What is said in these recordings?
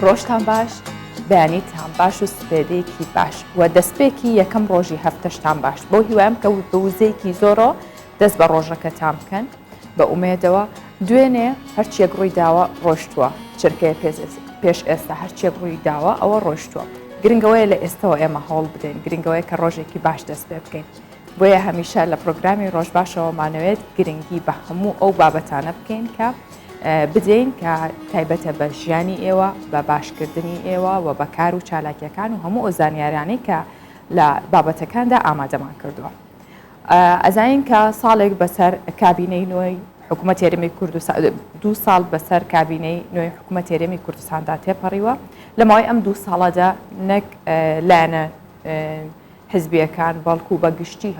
ڕۆژتان باش بەیانیتان باش و سپێدەیەکی باش و دەستپێکی یەکەم ڕۆژی هەفتەشتان باش بۆ هیوایم کە بە وزەیەکی زۆرە دەست بە ڕۆژەکەتان بکەن بە ئومێدەوە دوێنێ هەرچیەک ڕووی داوە ڕۆشتووە چرکەیە پێش ئێستا هەرچیەک ڕووی داوە ئەوە ڕۆشتووە گرنگەوەیە لە ئێستەوە ئێمە هەوڵ بدەین گرنگەوەی کە ڕۆژێکی باش دەست پێ بکەین بۆیە هەمیشە لە پرۆگرامی ڕۆژ باشەوەمانەوێت گرنگی بە هەموو ئەو بابەتانە بکەین کە بدەین کە تایبەتە بە ژیانی ئێوە بە باشکردنی ئێوە و بە کار و چالاکیەکان و هەموو ئەو زانیاریانەی کە لە بابەتەکاندا ئامادەمان کردووە. ئەزانین کە ساڵێک بەسەر کابینەی نوێی حکوومەت هێرمی کوردستان 2 ساڵ بەسەر کابینەی نوێی حکوومەت هێرمی کوردستاندا تێپەڕیوە لەماوەی ئەم 2 ساڵەدا نەک لایەنە حزبیەکان بەڵکو بە گشتی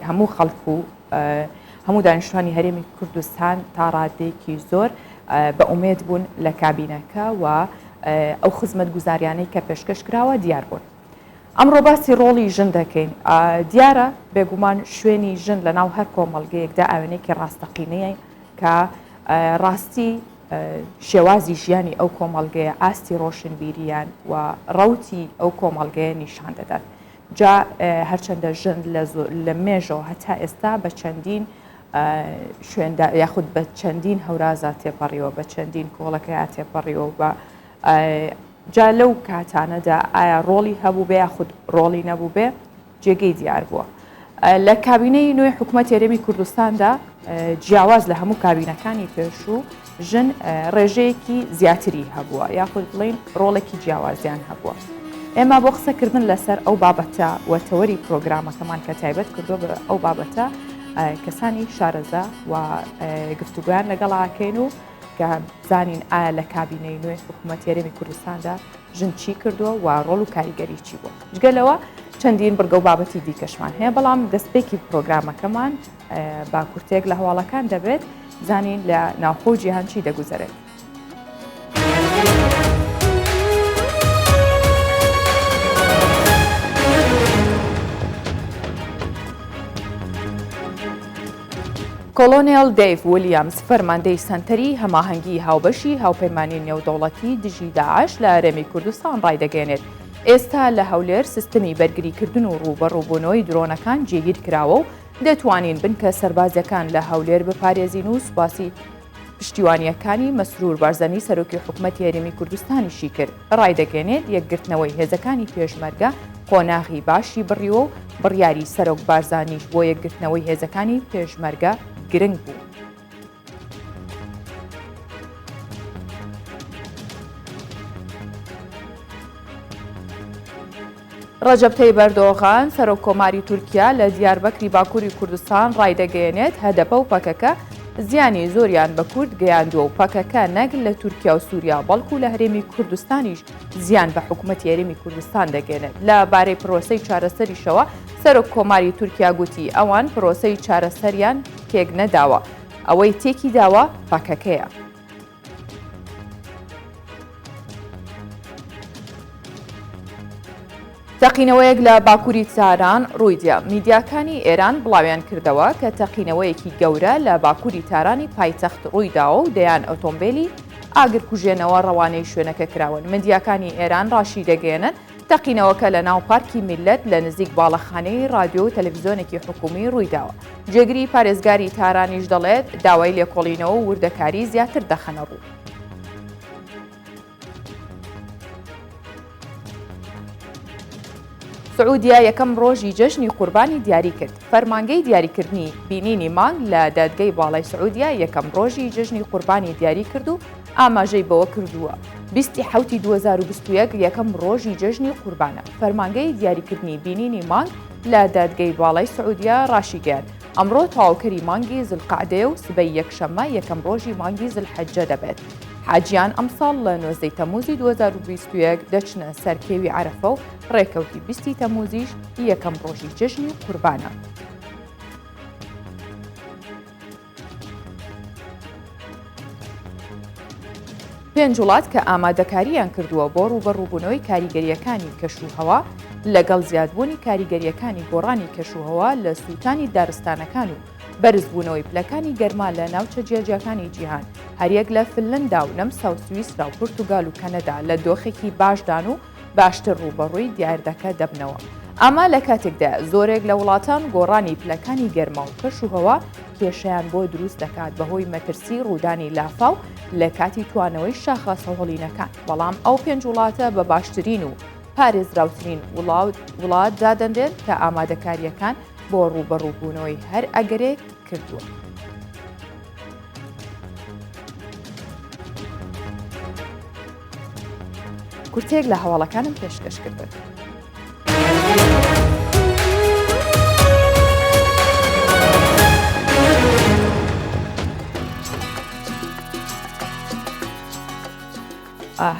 هەموو خەڵک و هەموو دانیشتوانی هەرێمی کوردستان تا ڕادێکی زۆر بە ئومێد بوون لە کابینەکە و ئەو خزمەت گوزاریانەی کە پێشکەش کراوە دیار بوون. ئەمڕۆ باسی ڕۆڵی ژن دەکەین. دیارە بێگومان شوێنی ژن لە ناو هەر کۆمەڵگەیەکدا ئاوێنێکی ڕاستەقینەیە کە ڕاستی شێوازی ژیانی ئەو کۆمەڵگەیە ئاستی ڕۆشنبیریان و ڕەوتی ئەو کۆمەڵگەیە نیشان دەدات. جا هەرچەندە ژن لە مێژەوە هەتا ئێستا بە چەندین شوێندا یاخود بە چەندین هەورازە تێپەڕیەوە بە چەندین کۆڵەکەیان تێپەڕیەوە بە جا لەو کاتانەدا ئایا ڕۆڵی هەبوو بێ یاخود ڕۆڵی نەبوو بێ جێگەی دیار بووە. لە کابینەی نوێی حکوومەت هێرمی کوردستاندا جیاواز لە هەموو کابینەکانی پێشوو ژن ڕێژەیەکی زیاتری هەبووە یاخود بڵین ڕۆڵێکی جیاوازیان هەبووە. ئێمە بۆ قسەکردن لەسەر ئەو بابەتە و تەوەری پرۆگرامەکەمان کە تایبەت کردو بە ئەو بابەتە کەسانی شارەزا و گفتوگویان لەگەڵاکەین و کە زانین ئایا لە کابینەی نوێی حکوومەت هێرمی کوردستاندا ژن چی کردووە و ڕۆڵ و کاریگەری چی بووە. جگەلەوە چەندین بڕگە و بابەتی دیکەشمان هەیە بەڵام دەستپێکی پرۆگرامەکەمان با کورتێک لە هەواڵەکان دەبێت زانین لە ناوخۆ جیهان چی دەگوزارێت. کۆلۆنێل دەیڤ ویلیامز فەرماندەی سەنتەری هەماهەنگی هاوبەشی هاوپەیمانی نێودەوڵەتی دژی داعش لە هەرێمی کوردستان ڕایدەگەێنێت. ئێستا لە هەولێر سیستەمی بەرگریکردن و ڕوبەڕووبوونەوەی درۆنەکان جێگیر کراوە و دەتوانین بنکە سەربازەکان لە هەولێر بپارێزین و سوپاسی پشتیوانیەکانی مەسرور بارزانی سەرۆکی حکوومەتی هەرێمی کوردستانیشی کرد. ڕایدەگەێنێت یەکگرتنەوەی هێزەکانی پێشمەرگە قۆناغی باشی بڕیوە و بڕیاری سەرۆک بارزانیش بۆ یەکگرتنەوەی هێزەکانی پێشمەرگە گرنگ بوو. ڕەجەب تەیب ئەردۆغان سەرۆک کۆماری تورکیا لە دیاربەکری باکووری کوردستان ڕایدەگەیەنێت هەدەپە و پەکەکە زیانی زۆریان بە کورد گەیاندووە و پەکەکە نەک لە تورکیا و سووریا بەڵکو لە هەرێمی کوردستانیش زیان بە حکوومەتی هەرێمی کوردستان دەگەێنێت. لە بارەی پرۆسەی چارەسەریشەوە سەرۆک کۆماری تورکیا گوتی ئەوان پرۆسەی چارەسەریان تێک نەداوە ئەوەی تێکی داوە پەکەکەیە. تەقینەوەیەک لە باکووری تاران ڕوویدا. میدیاکانی ئێران بڵاویان کردەوە کە تەقینەوەیەکی گەورە لە باکووری تارانی پایتەخت ڕوویداوە و دەیان ئۆتۆمبیلی ئاگرکوژێنەوە ڕەوانەی شوێنەکە کراون. میدیاکانی ئێران ڕاشی دەگەێنن تەقینەوەکە لە ناو پارکی میلەت لە نزیک باڵەخانەی رادیۆ و تەلەڤیزیۆنێکی حکومی ڕوویداوە. جێگری پارێزگاری تارانیش دەڵێت داوای لێکۆڵینەوە و وردەکاری زیاتر دەخەنە ڕوو. سعودیا یەکەم ڕۆژی جەژنی قوربانی دیاری کرد. فەرمانگەی دیاریکردنی بینینی مانگ لە دادگای باڵای سعودیا یەکەم ڕۆژی جەژنی قوربانی دیاری کرد و ئاماژەی بەوە کردووە. 27 2021 یەکەم ڕۆژی جەژنی قوربانە. فەرمانگەی دیاریکردنی بینینی مانگ لە دادگای باڵای سعودیا ڕاشیگەیاند. ئەمڕۆ تەواوکەری مانگی زولقەعدە و سبەی یەکشەممە یەکەم ڕۆژی مانگی زولحەجە دەبێت. حاجیان ئەمساڵ لە 19 تەموزی 2021 دەچنە سەر کێوی عەرەفە و ڕێکەوتی 20 تەموزیش یەکەم ڕۆژی جەژنی قوربانە. 5 وڵات کە ئامادەکاریان کردووە بۆ ڕوبەڕووبوونەوەی کاریگەریەکانی کەشوهەوا لەگەڵ زیادبوونی کاریگەریەکانی گۆڕانی کەشوهەوا لە سووتانی دارستانەکان و بەرزبوونەوەی پلەکانی گەرما لە ناوچە جێجیەکانی جیهان هەریەک لە فنلەندا و نەمسا و سویسرا و پورتوگال و کەنەدا لە دۆخێکی باشدان و باشتر ڕوبەڕووی دیاردەکە دەبنەوە. ئەمە لە کاتێکدا زۆرێک لە وڵاتان گۆڕانی پلەکانی گەرما و کەشوهەوا کێشەیان بۆ دروست دەکات بەهۆی مەترسی ڕوودانی لافاو لە کاتی توانەوەی شاخە سەهۆڵینەکان. بەڵام ئەو 5 وڵاتە بە باشترین و پارێزراوترین وڵات دادەنرێت کە ئامادەکاریەکان بۆ ڕوبەڕووبوونەوەی هەر ئەگەرێک کردووە. کورتێک لە هەواڵەکانم پێشکەش کردن.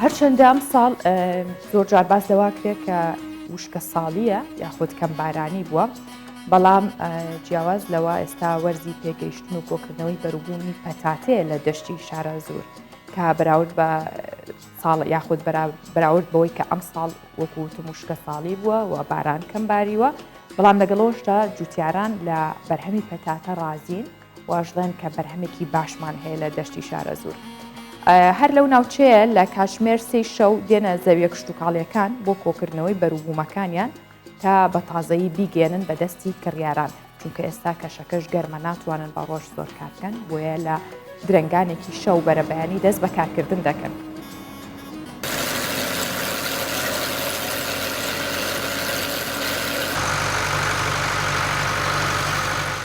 هەرچەندە ئەم ساڵ زۆر جار باس لەوا کرێت کە وشکە ساڵیە یاخود کەم بارانی بووە، بەڵام جیاواز لەوە ئێستا وەرزی پێگەیشتن و کۆکردنەوەی بەروبوونی پەتاتەیە لە دەشتی شارە زۆر کە بەراورد بە ساڵ یاخود بەراورد بەوەی کە ئەم ساڵ وەکوتم وشکە ساڵی بووە و باران کەم باریوە، بەڵام لەگەڵەوەشدا جوتیاران لە بەرهەمی پەتاتە ڕازین واژڵێن کە بەرهەمێکی باشمان هەیە لە دەشتی شارە زۆر. هەر لەو ناوچەیە لە کاشمێر سێ شەو دێنە زەویە کشتتوکاڵیەکان بۆ کۆکردنەوەی بەروبوومەکانیان تا بە تازایی بیگەێنن بەدەستی کڕیاران، چونکە ئێستا کەشەکەش گەرمە ناتوانن بە ڕۆژ زۆر کارکەن، بۆیە لە درنگانێکی شەو بەرەبەیانی دەست بە کارکردن دەکەن.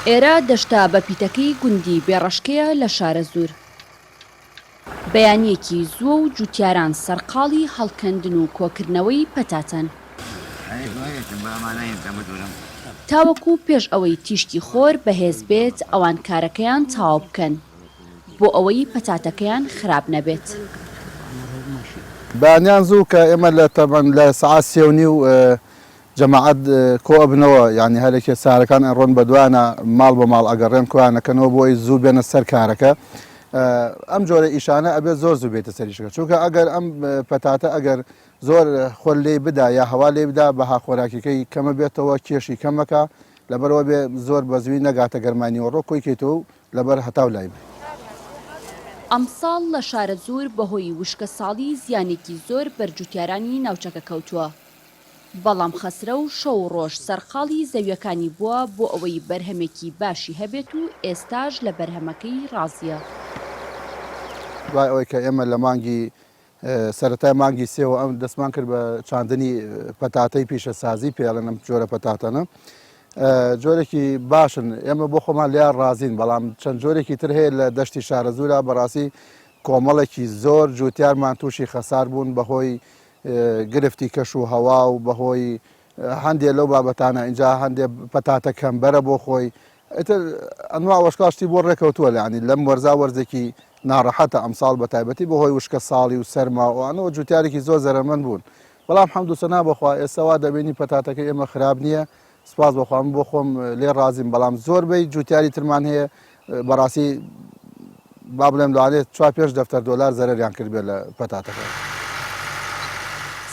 ئێرە دەشتا بە پیتەکەی گوندی بێڕەشکەیە لە شارە زۆر. بەیانیەکی زووە و جوتیاران سەرقاڵی هەڵکەندن و کۆکردنەوەی پەتاتەن. تاوەکو پێش ئەوەی تیشکی خۆر بەهێز بێت ئەوان کارەکەیان تاوا بکەن بۆ ئەوەی پەتاتەکەیان خراپ نەبێت. بەیانیان زوو کە ئێمە لە سەعات 3:30 جەماعەت کۆبنەوە، یعنی هەرێکی سارەکان ئەڕۆن بە دوانە ماڵ بە ماڵ ئەگەڕێن کۆیانەکەنەوە بۆی زوو بێنە سەر کارەکە. ئەم جۆرە ئیشانە ئەبێت زۆر زوو بێتە سەریشەکە، چونکە ئەگەر ئەم پەتاتە ئەگەر زۆر خۆل لێ بدا یا هەوا لێ بدا بەها خۆراکیەکەی کەمە بێتەوە کێشی کەمەکە لەبەرەوە بێ زۆر بەزوی نەگاتە گەرمانی وەڕۆ کۆیکێتەوە لەبەر هەتاو لای بێ. ئەمساڵ لە شارە زۆر بەهۆی وشکە ساڵی زیانێکی زۆر بەرجوتیارانی ناوچەکە کەوتووە، بەڵام خەسرە و شەو ڕۆژ سەرقاڵی زەویەکانی بووە بۆ ئەوەی بەرهەمێکی باشی هەبێت و ئێستاش لە بەرهەمەکەی ڕازیە. دوای ئەوەی کە ئێمە لە مانگی سەرەتای مانگی سێوە ئەم دەستمان کرد بە چاندنی پەتاتەی پیشە سازی پێڵێن ئەم جۆرە پەتاتەنە جۆرێکی باشن، ئێمە بۆ خۆمان لیان ڕازین، بەڵام چەند جۆرێکی تر هەیە لە دەشتی شارە زۆرە بەڕاستی کۆمەڵێکی زۆر جوتیارمان تووشی خەسار بوون بەهۆی گرفتی کەش و هەوا و بەهۆی هەندێک لەو بابەتانە اینجا هەندێک پەتاتە کەمبەرە بۆ خۆی ئەتر ئەنوا وەشکاشتی بۆ ڕێکەوتووە، لەعنی لەم وەرزا وەرزێکی ناڕەحەتە ئەمساڵ بە تایبەتی بەهۆی وشکە ساڵی و سەرماوانەوە جوتیارێکی زۆر زەرمەند بوون، بەڵام حەمد و سەنا بەخوا ئێستاوا دەبینی پەتاتەکە ئێمە خراپ نییە، سپاس بەخوام بۆ خۆم لێ ڕازیم، بەڵام زۆربەی جوتیاری ترمان هەیە بەڕاستی با بڵێم لەوانێت 4-5 دەفتەر دۆلار زەرەریان کردبێت لە پەتاتەکە.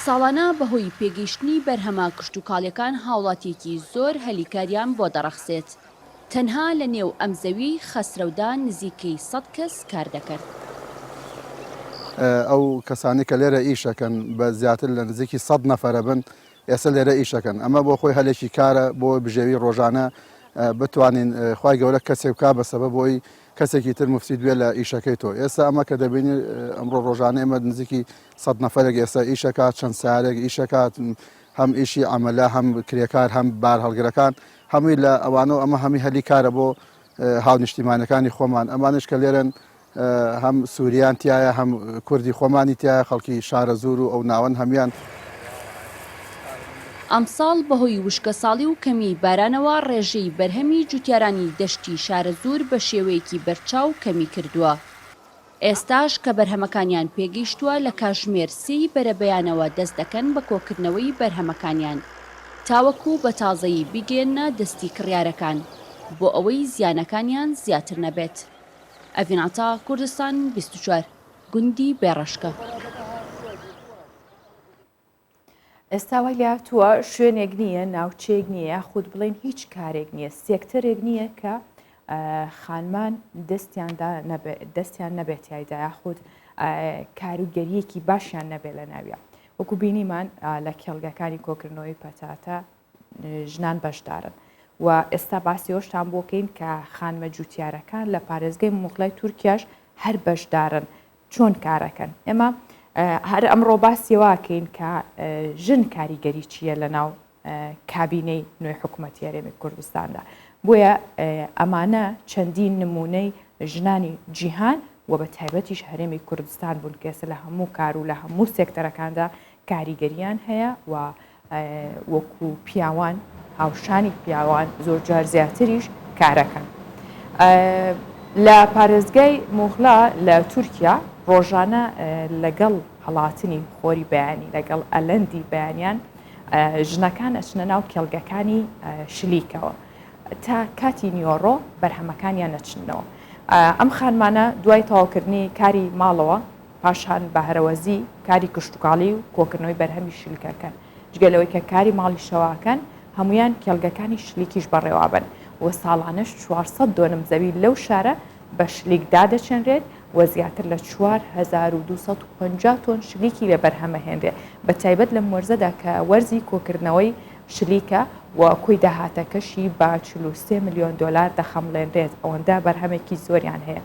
ساڵانە بەهۆی پێگەیشتنی بەرهەمە کشتتوکاڵیەکان هاوڵاتیەکی زۆر هەلیکاریان بۆ دەڕەخسێت. تەنها لە نێو ئەم زەوی خەسرەودا نزیکەی 100 کەس کار دەکرد. ئەو کەسانی کە لێرە ئیشەکەن بە زیاتر لە نزیکی 100 نەفەرە بن ئێستا لێرە ئیشەکەن، ئەمە بۆ خۆی هەلێکی کارە بۆ بژێوی ڕۆژانە بتوانین خوای گەورە کەسێک بکا بەسەبە بۆی کەسێکی تر مفسید بێ لە ئیشەکەی تۆ. ئێستا ئەمە کە دەبینی ئەمڕۆ ڕۆژانە ئێمە نزیکی 100 نەفەرێک ئێستا ئیشەکات، چەند سارێک ئیشەکات، هەم ئیشی ئەمەلا هەم کرێکار هەم بار هەڵگرەکان هەمووی لە ئەوانە ئەمە هەمی هەلی کارە بۆ هاونیشتیمانەکانی خۆمان، ئەمانش کە لێرن هەم سووریان تایە هەم کوردی خۆمانی تایە خەڵکی شارە زۆر و ئەو ناوەن هەمیان. ئەمساڵ بەهۆی وشکە ساڵی و کەمی بارانەوە ڕێژەی بەرهەمی جوتیارانی دەشتی شارە زۆر بە شێوەیەکی بەرچاو کەمی کردووە. ئێستاش کە بەرهەمەکانیان پێگەیشتووە لە کاژمێر سێی بەرەبەیانەوە دەست دەکەن بە کۆکردنەوەی بەرهەمەکانیان تاوەکو بە تازایی بیگەێنە دەستی کڕیارەکان بۆ ئەوەی زیانەکانیان زیاتر نەبێت. ئەڤیناتا کوردستان 24 گوندی بێڕەشکە. ئێستا وای لاتووە شوێنێک نییە، ناوچێک نییە، یاخود بڵێن هیچ کارێک نییە، سێکتەرێک نییە کە خانمان دەستیان نەبێت تایدا، یاخود کاروگەریەکی باشیان نەبێت لە ناویە. وەکو بینیمان لە کێڵگەکانی کۆکردنەوەی پەتاتە ژنان بەشدارن و ئێستا باسی ئەوشتان بۆکەین کە خانمە جوتیارەکان لە پارێزگای مۆغڵای تورکیاش هەر بەشدارن چۆن کارەکەن. ئێمە هەر ئەمڕۆ باسیەوەکەین کە ژن کاریگەری چییە لە ناو کابینەی نوێی حکوومەتی هەرێمی کوردستاندا. بۆیە ئەمانە چەندین نمونەی ژنانی جیهان و بە تایبەتیش هەرێمی کوردستان بوون کێسە لە هەموو کار و لە هەموو سێکتەرەکاندا کاریگەریان هەیە و وەکو پیاوان هاوشانی پیاوان زۆر جار زیاتریش کارەکەن. لە پارێزگای مۆغڵا لە تورکیا ڕۆژانە لەگەڵ هەڵاتنی خۆری بەیانی لەگەڵ ئەلەندی بەیانیان ژنەکان ئەچنە ناو کێڵگەکانی شلیکەوە تا کاتی نیۆڕۆ بەرهەمەکانیان نەچنەوە. ئەم خانمانە دوای تەواوکردنی کاری ماڵەوە پاشان بە هەرەوەزی کاری کشتتوکاڵی و کۆکردنەوەی بەرهەمی شلیکەکەن جگەلەوەی کە کاری ماڵی شەواکەن هەمویان کێڵگەکانی شلیکیش بەڕێوابن و ساڵانەش 400 دۆنم زەوی لەو شارە بە شلیکدا دەچەنرێت و زیاتر لە 4250 تۆن شلیکی لە بەرهەمە هێنرێت بە تایبەت لە وەرزەدا کە وەرزی کۆکردنەوەی شلیکە و کۆی داهاتەکەشی بە 43 میلیۆن دلار دەخەمڵێنرێت ئەوەندا بەرهەمێکی زۆریان هەیە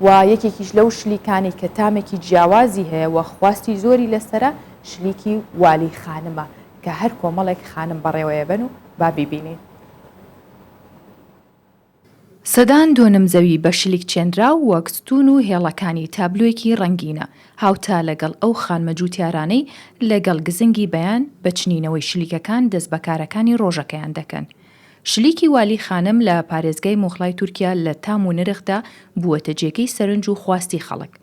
و یەکێکیش لەو شلیکانی کە تامێکی جیاوازی هەیە و خواستی زۆری لەسرە شلیکی والی خانمە کە هەر کۆمەڵێک خانم بەڕێوەیە بن و با بیبینین. سەدان دۆنم زەوی بە شلیک چێنرا و وەکستون و هێڵەکانی تابلۆیەکی ڕەنگینە هاوتا لەگەڵ ئەو خانمە جوتیارانەی لەگەڵ گزنگی بەیان بە چنینەوەی شلیکەکان دەست بەکارەکانی ڕۆژەکەیان دەکەن. شلیکی والی خانم لە پارێزگای مۆغڵای تورکیا لە تام و نرخدا بووەتە جێگەی سەرنج و خواستی خەڵک.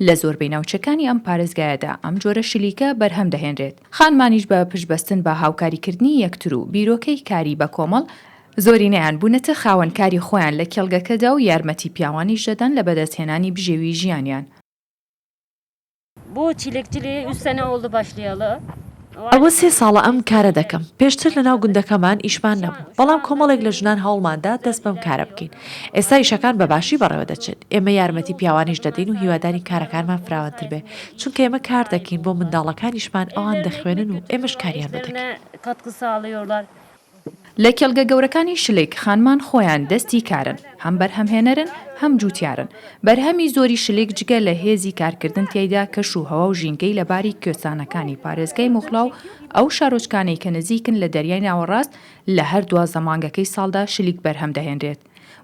لە زۆربەی ناوچەکانی ئەم پارێزگایەدا ئەم جۆرە شلیکە بەرهەم دەهێنرێت. خانمانیش بە پشتبەستن بە هاوکاریکردنی یەکتر و بیرۆکەی کاری بە کۆمەڵ زۆرینەیان بوونەتە خاوەنکاری خۆیان لە کێڵگەکەدا و یارمەتی پیاوانی ژەدەن لە بەدەستهێنانی بژێوی ژیانیان. بۆ چیلێکجلێ ئوسەنە ئۆڵدە باشلیاڵە ئەوە 3 ساڵە ئەم کارە دەکەم. پێشتر لە ناو گوندەکەمان ئیشمان نەبوو، بەڵام کۆمەڵێک لە ژنان هەوڵماندا دەست بەم کارە بکەین. ئێستا ئیشەکان بەباشی بەڕێوە دەچێت. ئێمە یارمەتی پیاوانیش دەدەین و هیواداری کارەکانمان فراوانتر بێ، چونکە ئێمە کار دەکەین بۆ منداڵەکانیشمان ئەوان دەخوێنن و ئێمەش کاریان بەدەکەین. کاتکە ساڵیۆڵار. لە کێڵگە گەورەکانی شلێک خانمان خۆیان دەستی کارن، هەم بەرهەمهێنەرن هەم جوتیارن. بەرهەمی زۆری شلێک جگە لە هێزی کارکردن تێیدا کەش و هەوا و ژینگەی لەباری کوێستانەکانی پارێزگای مۆغڵا و ئەو شارۆچکانەی کە نزیکن لە دەریای ناوەڕاست لە هەر 12 مانگەکەی ساڵدا شلیک بەرهەم دەهێنرێت.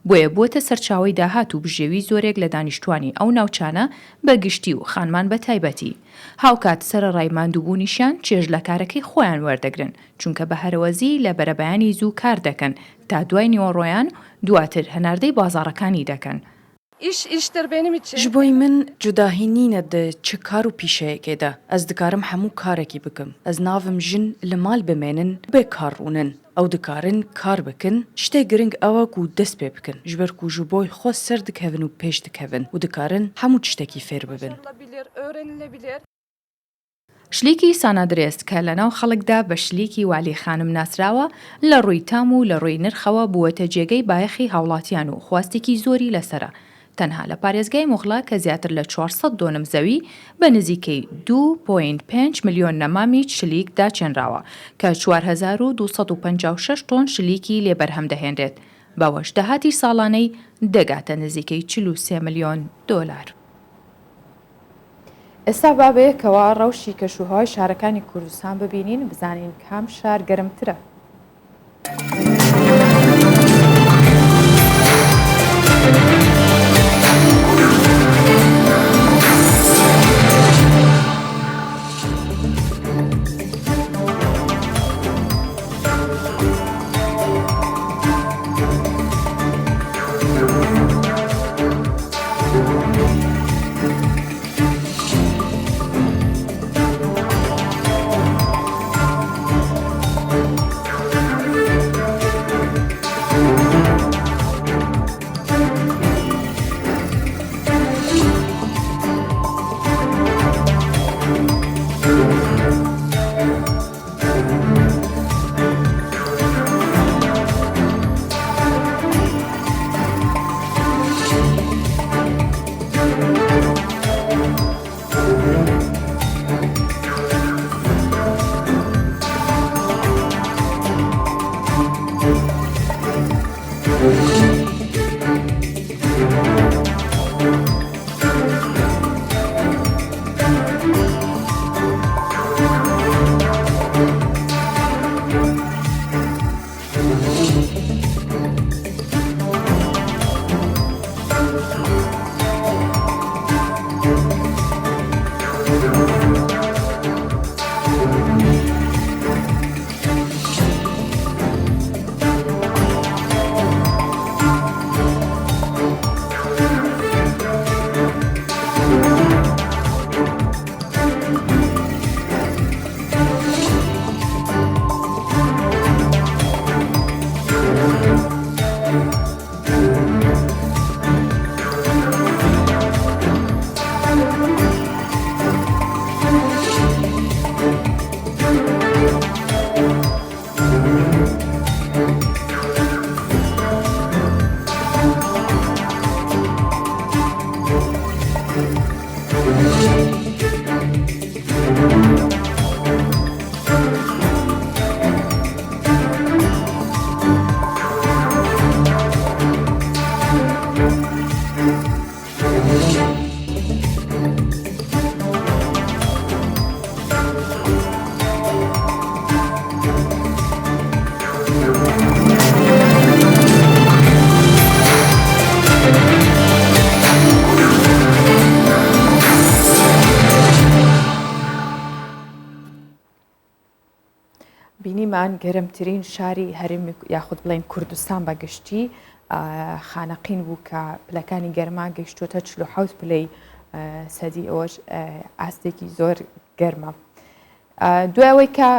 بۆیە بووەتە سەرچاوی داهات و بژێوی زۆرێک لە دانیشتوانی ئەو ناوچانە بە گشتی و خانمان بە تایبەتی. هاوکات سەرەڕای ماندووبوونیشان چێژ لە کارەکەی خۆیان وەردەگرن چونکە بە هەرەوەزی لە بەرەبەیانی زوو کار دەکەن تا دوای نیوەڕۆیان دواتر هەناردەی بازاڕەکانی دەکەن. ji bo min cudahî nîne di çi kar û pîşeyekê de ez dikarim hemû karekî bikim. Ez navim jin li mal bimênin bêkar rûnin. Ew dikarin kar bikin, ştê giring ew e ku dest pê bikin. Ji ber ku ji bo xwe ser dikevin û pêş dikevin û dikarin hemû tiştekî fêr bibin. شلیکی سانادرێست کە لەناو خەڵکدا بە شلیکی والی خانم ناسراوە لە ڕووی تام و لە ڕووی نرخەوە بووەتە جێگەی بایەخی هاوڵاتیان و خواستێکی زۆری لەسرە. تەنها لە پارێزگای مۆغڵا کە زیاتر لە 400 دۆنم زەوی بە نزیکەی 2.5 میلیۆن نەمامی شلیک داچێنراوە کە 4256 تۆن شلیکی لێ بەرهەم دەهێنرێت. بەوەش داهاتی ساڵانەی دەگاتە نزیکەی 43 میلیۆن دۆلار. ئێستا بابەیەکەوە ڕەوشی کەشوهۆی شارەکانی کوردستان ببینین بزانین کام شار گەرمترە. بینیمان گەرمترین شاری هەرێمی یاخود بڵێن کوردستان بەگشتی خانەقین بوو کە پلەکانی گەرما گەیشتوتە 47 پلەی سەدی ئەوەش ئاستێکی زۆر گەرمە. دوایەوەی کە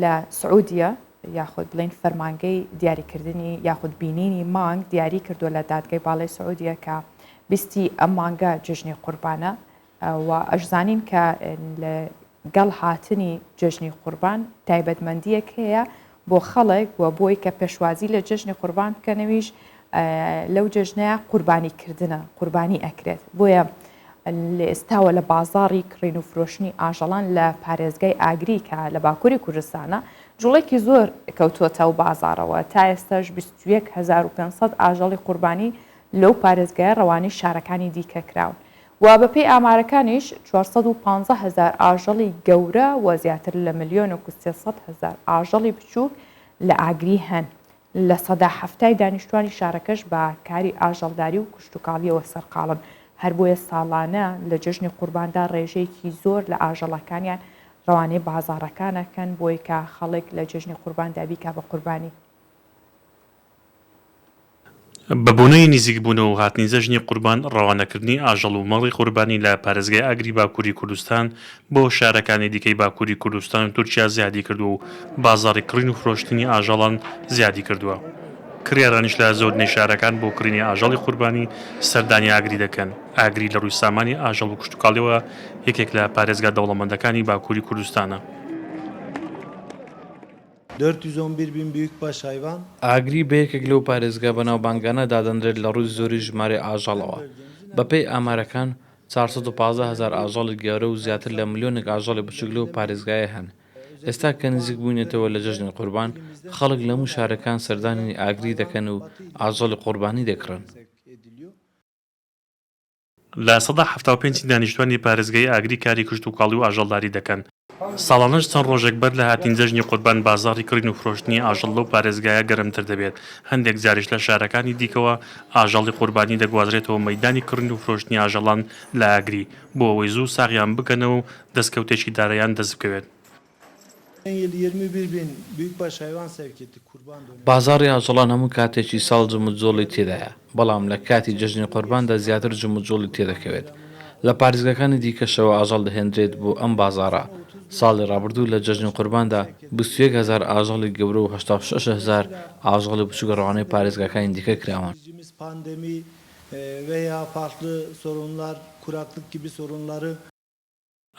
لە سعودیە یاخود بڵێن فەرمانگەی دیاریکردنی یاخود بینینی مانگ دیاری کردووە لە دادگای باڵای سعودیە کە بیستی ئەم مانگە جژنی قوربانە و ئەشزانین کە گەڵ هاتنی جژنی قوربان تایبەتمەندیەک هەیە بۆ خەڵک و بۆی کە پێشوازی لە جژنی قوربان بکەنەویش لەو جژنەیە قوربانیکردنە قوربانی ئەکرێت. بۆیە لە ئێستاوە لە بازاڕی کڕین و فرۆشتنی ئاژەڵان لە پارێزگای ئاگری کە لە باکووری کوردستانە جوڵێکی زۆر کەوتووەتە و بازارەوە تا ئێستاش 21,500 ئاژەڵی قوربانی لەو پارێزگایە ڕەوانی شارەکانی دیکە کراون. و بەپێی ئامارەکانیش 415,000 ئاژەڵی گەورە و زیاتر لە 1,300,000 ئاژەڵی بچووک لە ئاگری هەن. لە سەدا هەفتای دانیشتوانی شارەکەش بە کاری ئاژەڵداری و کشتتوکاڵیەوە سەرقاڵن. هەر بۆیە ساڵانە لە جژنی قورباندا ڕێژەیەکی زۆر لە ئاژەڵەکانیان ڕەوانەی بازاڕەکانەکەن بۆی کە خەڵک لە جژنی قورباندا بیکا بە قوربانی. بەبوونەوەی نزیکبوونەوە و هاتنی جەژنی قوربان ڕەوانەکردنی ئاژەڵ و مەڵی قوربانی لە پارێزگای ئاگری باکووری کوردستان بۆ شارەکانی دیکەی باکووری کوردستان و تورکیا زیادی کردو و بازاڕی کڕین و فرۆشتنی ئاژەڵان زیادی کردووە. کریارانیش لە زۆرنەی شارەکان بۆ کڕینی ئاژەڵی قوربانی سەردانی ئاگری دەکەن. ئاگری لە ڕووی سامانی ئاژەڵ و کشتتوکاڵیەوە یەکێک لە پارێزگا دەوڵەمەندەکانی باکووری کوردستانە. 411 büyükbaş hayvan. ئاگری بەیەکێک لەو پارێزگا بەناوبانگانە دادەنرێت لە ڕووی زۆری ژمارە ئاژەڵەوە. بەپێی ئامارەکان 415,000 ئاژەڵی گەورە و زیاتر لە ملیۆنێک ئاژەڵی بچووک لەو پارێزگایە هەن. ئێستا کە نزیک بوونێتەوە لە جەژنی قوربان خەڵک لە هەموو شارەکان سەردانی ئاگری دەکەن و ئاژەڵی قوربانی دەکڕن. لە 175 دانیشتوانی پارێزگای ئاگری کاری کشتتوکاڵی و ئاژەڵداری دەکەن. ساڵانەش چەند ڕۆژێک بەر لە هاتین جەژنی قوربان بازاڕی کڕین و فرۆشتنی ئاژەڵ لەو پارێزگایە گەرمتر دەبێت. هەندێک جاریش لە شارەکانی دیکەوە ئاژەڵی قوربانی دەگوازرێتەوە مەیدانی کڕین و فرۆشتنی ئاژەڵان لە ئاگری بۆ ئەوەی زوو ساغیان بکەنەوە و دەستکەوتێکی دارایان دەست بکەوێت. بازاڕی ئاژەڵان هەموو کاتێکی ساڵ جموجۆڵی تێدایە، بەڵام لە کاتی جەژنی قورباندا زیاتر جموجۆڵی تێدەکەوێت. لە پارێزگەکانی دیکەشەوە ئاژەڵ دەهێنرێت بۆ ئەم بازاڕە. ساڵی ڕابردوو لە جەژنی قورباندا 21,000 ئاژەڵی گەورە و 86,000 ئاژەڵی بچووک ڕەوانەی پارێزگاکانی دیکە کراون.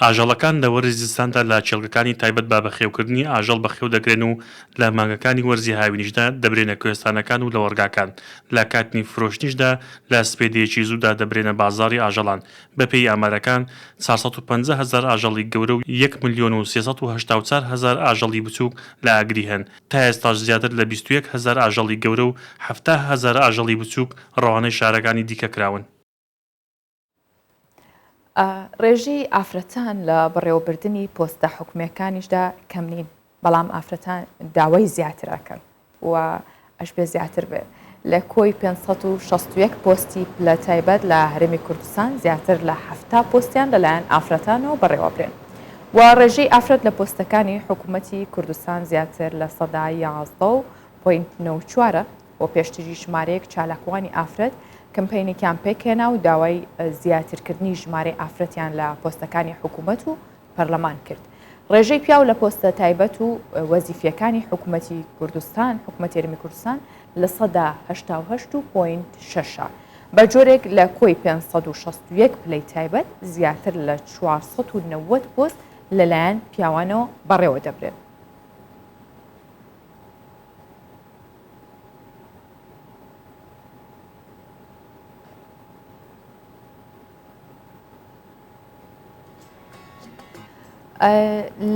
ئاژەڵەکان لە وەرزی زستاندا لە چێلگەکانی تایبەت با بەخێوکردنی ئاژەڵ بەخێو دەگرێن و لە مانگەکانی وەرزی هاوینیشدا دەبرێنە کوێستانەکان و لە وەرگاکان. لە کاتنی فرۆشتنیشدا لە سپێدەیەکی زوودا دەبرێنە بازاڕی ئاژەڵان. بەپێی ئامارەکان 450,000 ئاژەڵی گەورە و 1,384,000 ئاژەڵی بچووک لە ئاگری هەن. تا ئێستاش زیاتر لە 21,000 ئاژەڵی گەورە و 70,000 ئاژەڵی بچووک ڕەوانەی شارەکانی دیکە کراون. ڕێژەی ئافرەتان لە بەڕێوەبردننی پۆستە حکومەکانیشدا کەم نین، بەڵام ئافرەتان داوای زیاترەکەن و ئەش بێ زیاتر بێت. لە کۆی 561 پۆستی پلە تایبەت لە هەرێمی کوردستان زیاتر لە 7 پۆستیان لەلایەن ئافرەتانەوە بەڕێوەبرێن و ڕێژەی ئافرەت لە پۆستەکانی حکوومەتی کوردستان زیاتر لە سەدای 11.94 بۆ پێشتری ژمارەیەک چالاکوانی ئافرەت کەمپینێکیان پێکهێنا و داوای زیاترکردنی ژمارەی ئافرەتیان لە پۆستەکانی حکوومەت و پەرلەمان کرد. ڕێژەی پیاو لە پۆستە تایبەت و وەزیفیەکانی حکوومەتی کوردستان حکوومەتی هەرێمی کوردستان لە 1970.6 بە جۆرێک لە کۆی 561 پلەی تایبەت زیاتر لە 490 پۆست لەلایەن پیاوانەوە بەڕێوە دەبرێت.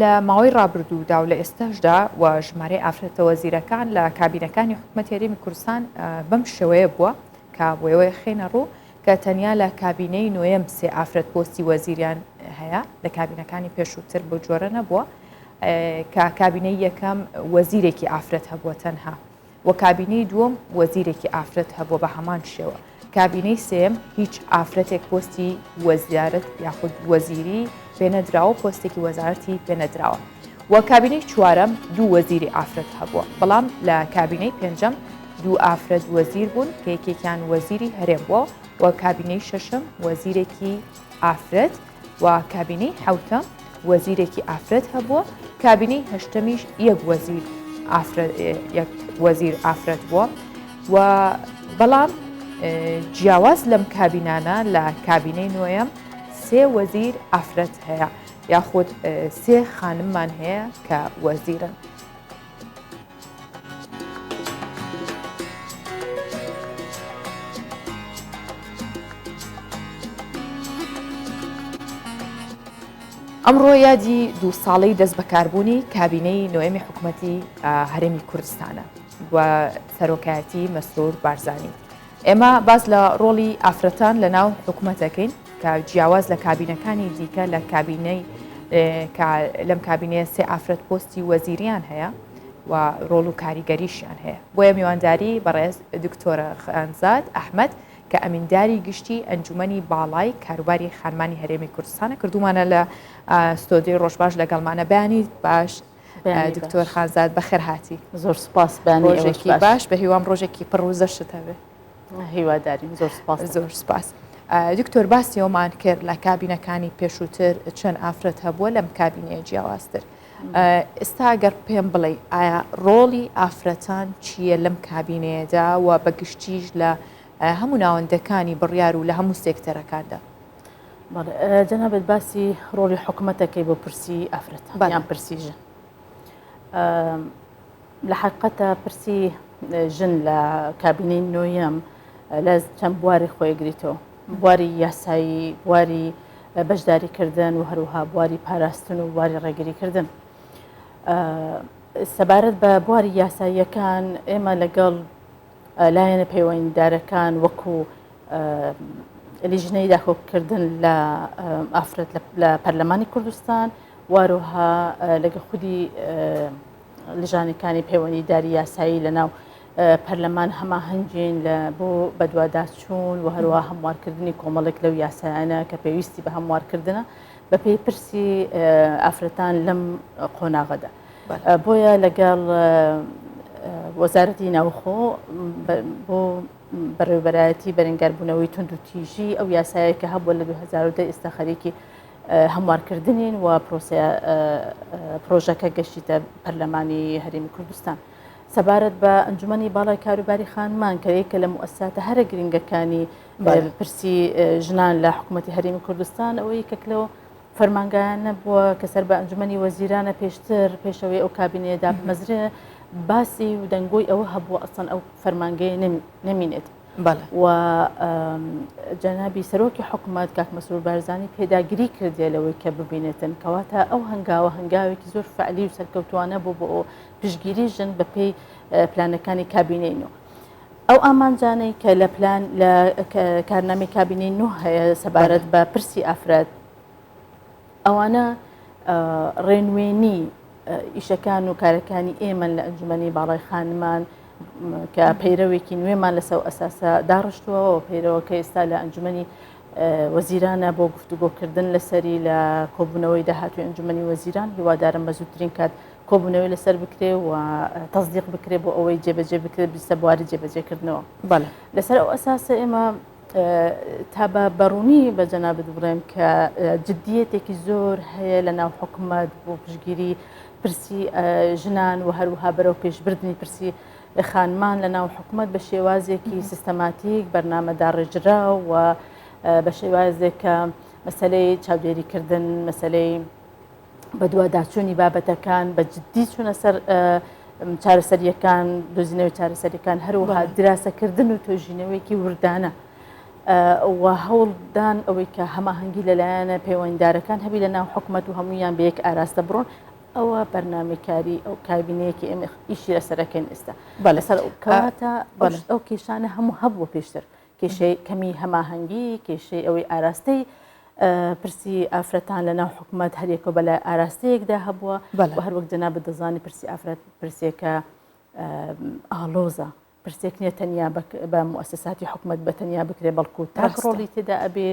لە ماوەی ڕابردوودا و لە ئێستاشدا و ژمارەی ئافرەتە وەزیرەکان لە کابینەکانی حکوومەتی هەرێمی کوردستان بەم شێوەیە بووە کە بۆیەوەی خێنە ڕوو کە تەنیا لە کابینەی نوێم سێ ئافرەت پۆستی وەزیریان هەیە لە کابینەکانی پێشووتر بۆ جۆرە نەبووە کە کابینەی یەکەم وەزیرێکی ئافرەت هەبووە تەنها و کابینەی دووەم وەزیرێکی ئافرەت هەبووە بە هەمان شێوە. کابینەی سێم هیچ ئافرەتێک پۆستی وەزارەت یاخود وەزیری پێنەدراوە پۆستێکی وەزارەتی پێنەدراوە و کابینەی چوارەم دوو وەزیری ئافرەت هەبووە بەڵام لە کابینەی پێنجەم دوو ئافرەت وەزیر بوون کە یەکێکیان وەزیری هەرێم بووە و کابینەی شەشەم وەزیرێکی ئافرەت و کابینەی حەوتەم وەزیرێکی ئافرەت هەبووە کابینەی هەشتەمیش یەک وەزیر ئافرەت بووە و بەڵام جیاواز لەم کابینانە لە کابینەی نوێیەم سێ وەزیر ئافرەت هەیە یاخود سێ خانممان هەیە کە وەزیرن. ئەمڕۆ یادی دوو ساڵەی دەست بەکاربوونی کابینەی نوێمی حکوومەتی هەرێمی کوردستانە و سەرۆکایەتی مەسرور بارزانی. ئێمە باز لە ڕۆڵی ئافرەتان لە ناو حکوومەتەکەین کە جیاواز لە کابینەکانی دیکە لە کابینەی لەم کابینەیە سێ ئافرەت پۆستی وەزیریان هەیە و ڕۆڵ و کاریگەریشیان هەیە. بۆیە میوانداری بەڕێز دکتۆرە خانزاد ئەحمەد کە ئەمینداری گشتی ئەنجومەنی باڵای کاروباری خانمانی هەرێمی کوردستانە کردومانە لە ستۆدیۆی ڕۆژباش لەگەڵمانە بەیانی باش دکتۆر خانزاد بەخێر هاتی. زۆر سپاس ڕۆژێکی باش بە هیوام ڕۆژێکی پڕوزەشت هەبێ. هیواداریم زۆر سپاس. زۆر سپاس. دکتۆر باسی ئەومان کرد لە کابینەکانی پێشووتر چەند ئافرەت هەبووە لەم کابینەیە جیاوازتر. ئێستا گەر پێم بڵێ ئایا ڕۆڵی ئافرەتان چییە لەم کابینەیەدا و بەگشتیش لە هەموو ناوەندەکانی بڕیار و لە هەموو سێکتەرەکاندا؟ جەنابەت باسی ڕۆڵی حکوومەتەکەی بۆ پرسی ئافرەت یان پرسی ژن. لە حقیقەتە پرسی ژن لە کابینەی نوێیەم لە چەند بواری خۆی گریتەوە، بواری یاسایی، بواری بەشداریکردن و هەروها بواری پاراستن و بواری ڕێگریکردن. سەبارەت بە بواری یاساییەکان ئێمە لەگەڵ لایەنە پەیوەندیدارەکان وەکو لیژنەی داخۆکردن لە ئافرەت لە پەرلەمانی کوردستان واروها لەگە خودی لژانەکانی پەیوەندیداری یاسایی لەناو پەرلەمان هەماهەنگین بۆ بەدواداچوون و هەروها هەموارکردنی کۆمەڵێک لەو یاسایانە کە پێویستی بە هەموارکردنە بە پێی پرسی ئافرەتان لەم قۆناغەدا. بۆیە لەگەڵ وەزارەتی ناوخۆ بۆ بەڕێوەبەرایەتی بەرەنگاربوونەوەی تونند و تیژی ئەو یاسایە کە هەبووە لە 2010 ئێستا خەریکی هەموارکردنین و پرۆژەکە گەشتیتە پەرلەمانی هەرێمی کوردستان. سەبارەت بە ئەنجومەنی باڵای کاروباری خانمان کە یەکە لە مؤسساتە هەرە گرنگەکانی پرسی ژنان لە حکوومەتی هەرێمی کوردستان ئەوەی کەکلەوە فەرمانگایانە بووە کە سەر بە ئەنجومەنی وەزیرانە پێشتر پێشەوەی ئەو کابینەیەدا مەزرێ باسی و دەنگۆی ئەوە هەبووە ئەسڵەن ئەو فەرمانگەی نەمینێت. و جەنابی سەرۆکی حکوومەت کاک مەسرور بارزانی پێداگیری کردێ لەوەی کە ببینێتن کەواتە ئەو هەنگاوە هەنگاوێکی زۆر فعلی و سەرکەوتوانە بوو بۆ پشتگیری ژن بە پێی پلانەکانی کابینەینەوە. ئەو ئامانجانەی کە لە پلان لە کارنامەی کابینەی نو هەیە سەبارەت بە پرسی ئافرەت ئەوانە ڕێنوێنی ئیشەکان و کارەکانی ئێمە لە ئەنجومەنی باڵای خانمان کە پەیرەوێکی نوێمان لەسەر ئەساسە داڕشتووە و پەیرەوەکە ئێستا لە ئەنجومەنی وەزیرانە بۆ گفتوگۆکردن لەسەری لە کۆبوونەوەی داهاتوی ئەنجومەنی وەزیران هیوادارم بە زووترین کات کۆبوونەوەی لەسەر بکرێ و تەصدیق بکرێ بۆ ئەوەی جێبەجێ بکرێت بیستە بواری جێبەجێکردنەوە لەسەر ئەو ئەساسە ئێمە تا بە بەڕوونی بە جەنابەت بڵێم کە جددیەتێکی زۆر هەیە لە ناو حکوومەت بۆ پشگیری پرسی ژنان و هەروها بەرەو پێشبردننی پرسی خانمان لە ناو حکوومەت بە شێوازێکی سیستەماتیک بەرنامەدا ڕێژرا و بە شێوازێک کە مەسلەی چاودێریکردن مەسلەی بە دوواداچوونی بابەتەکان بە جددی چوونە سەر چارەسەریەکان دۆزینەوەی چارەسەریەکان هەروەها دراسەکردن و تۆژینەوەیکی وردانە و هەوڵدان ئەوەی کە هەماهەنگی لەلایەنە پەیوەنددارەکان هەبی لە ناو حکوومەت و هەمویان بە یەک ئاراستە بڕۆن ئەوە بەرنامەکاری ئەو کابینەیەکی ئێمە ئیشی لەسەرەکەین ئێستا لەسەر کەواتە ئەو کێشانە هەموو هەبووە پێشتر کێشەی کەمی هەماهەنگی کێشەی ئەوەی ئاراستەی پرسی ئافرەتان لە ناو حکوومەت هەرێکە بەلە ئاراستەیەکدا هەبووە و هەروەک جەنابەت دەزانی پرسی ئافرەت پرسێکە ئاڵۆزە پرسێک نییە تەنیا بە مؤسساتی حکوومەت بە تەنیا بکرێ بەڵکو تا ڕۆڵی تێدا ئەبێ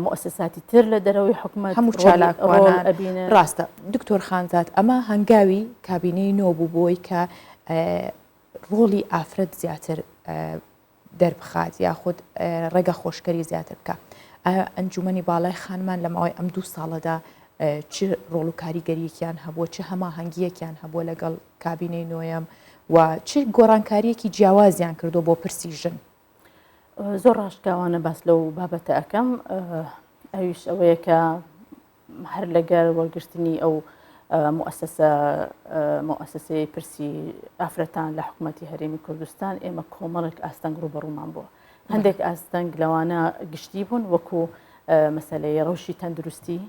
مؤسساتی تر لە دەرەوەی حکوومەت هەموو چالاکوانان ڕاستە دکتۆر خانزاد ئەمە هەنگاوی کابینەی نۆ بوو بۆی کە ڕۆڵی ئافرەت زیاتر دەربخات یاخود ڕێگە خۆشکەری زیاتر بکە ئەنجومەنی باڵای خانمان لە ماوەی ئەم 2 ساڵەدا چ ڕۆڵ و کاریگەریەکیان هەبووە چه هەماهەنگیەکیان هەبووە لەگەڵ کابینەی نۆیەم و چ گۆڕانکاریەکی جیاوازیان کردو بۆ پرسی ژن زۆر ڕاشکاوانە باس لەو بابەتە ئەەکەم ئەویش ئەوەیە کە هەر لەگەر وەرگرتنی ئەو مؤسسەی پرسی ئافرەتان لە حکوومەتی هەرێمی کوردستان ئێمە کۆمەڵێک ئاستەنگ ڕوبەڕوومان بووە هەندێک ئاستەنگ لەوانە گشتی بوون وەکو مەسلەی ڕەوشی تەندروستی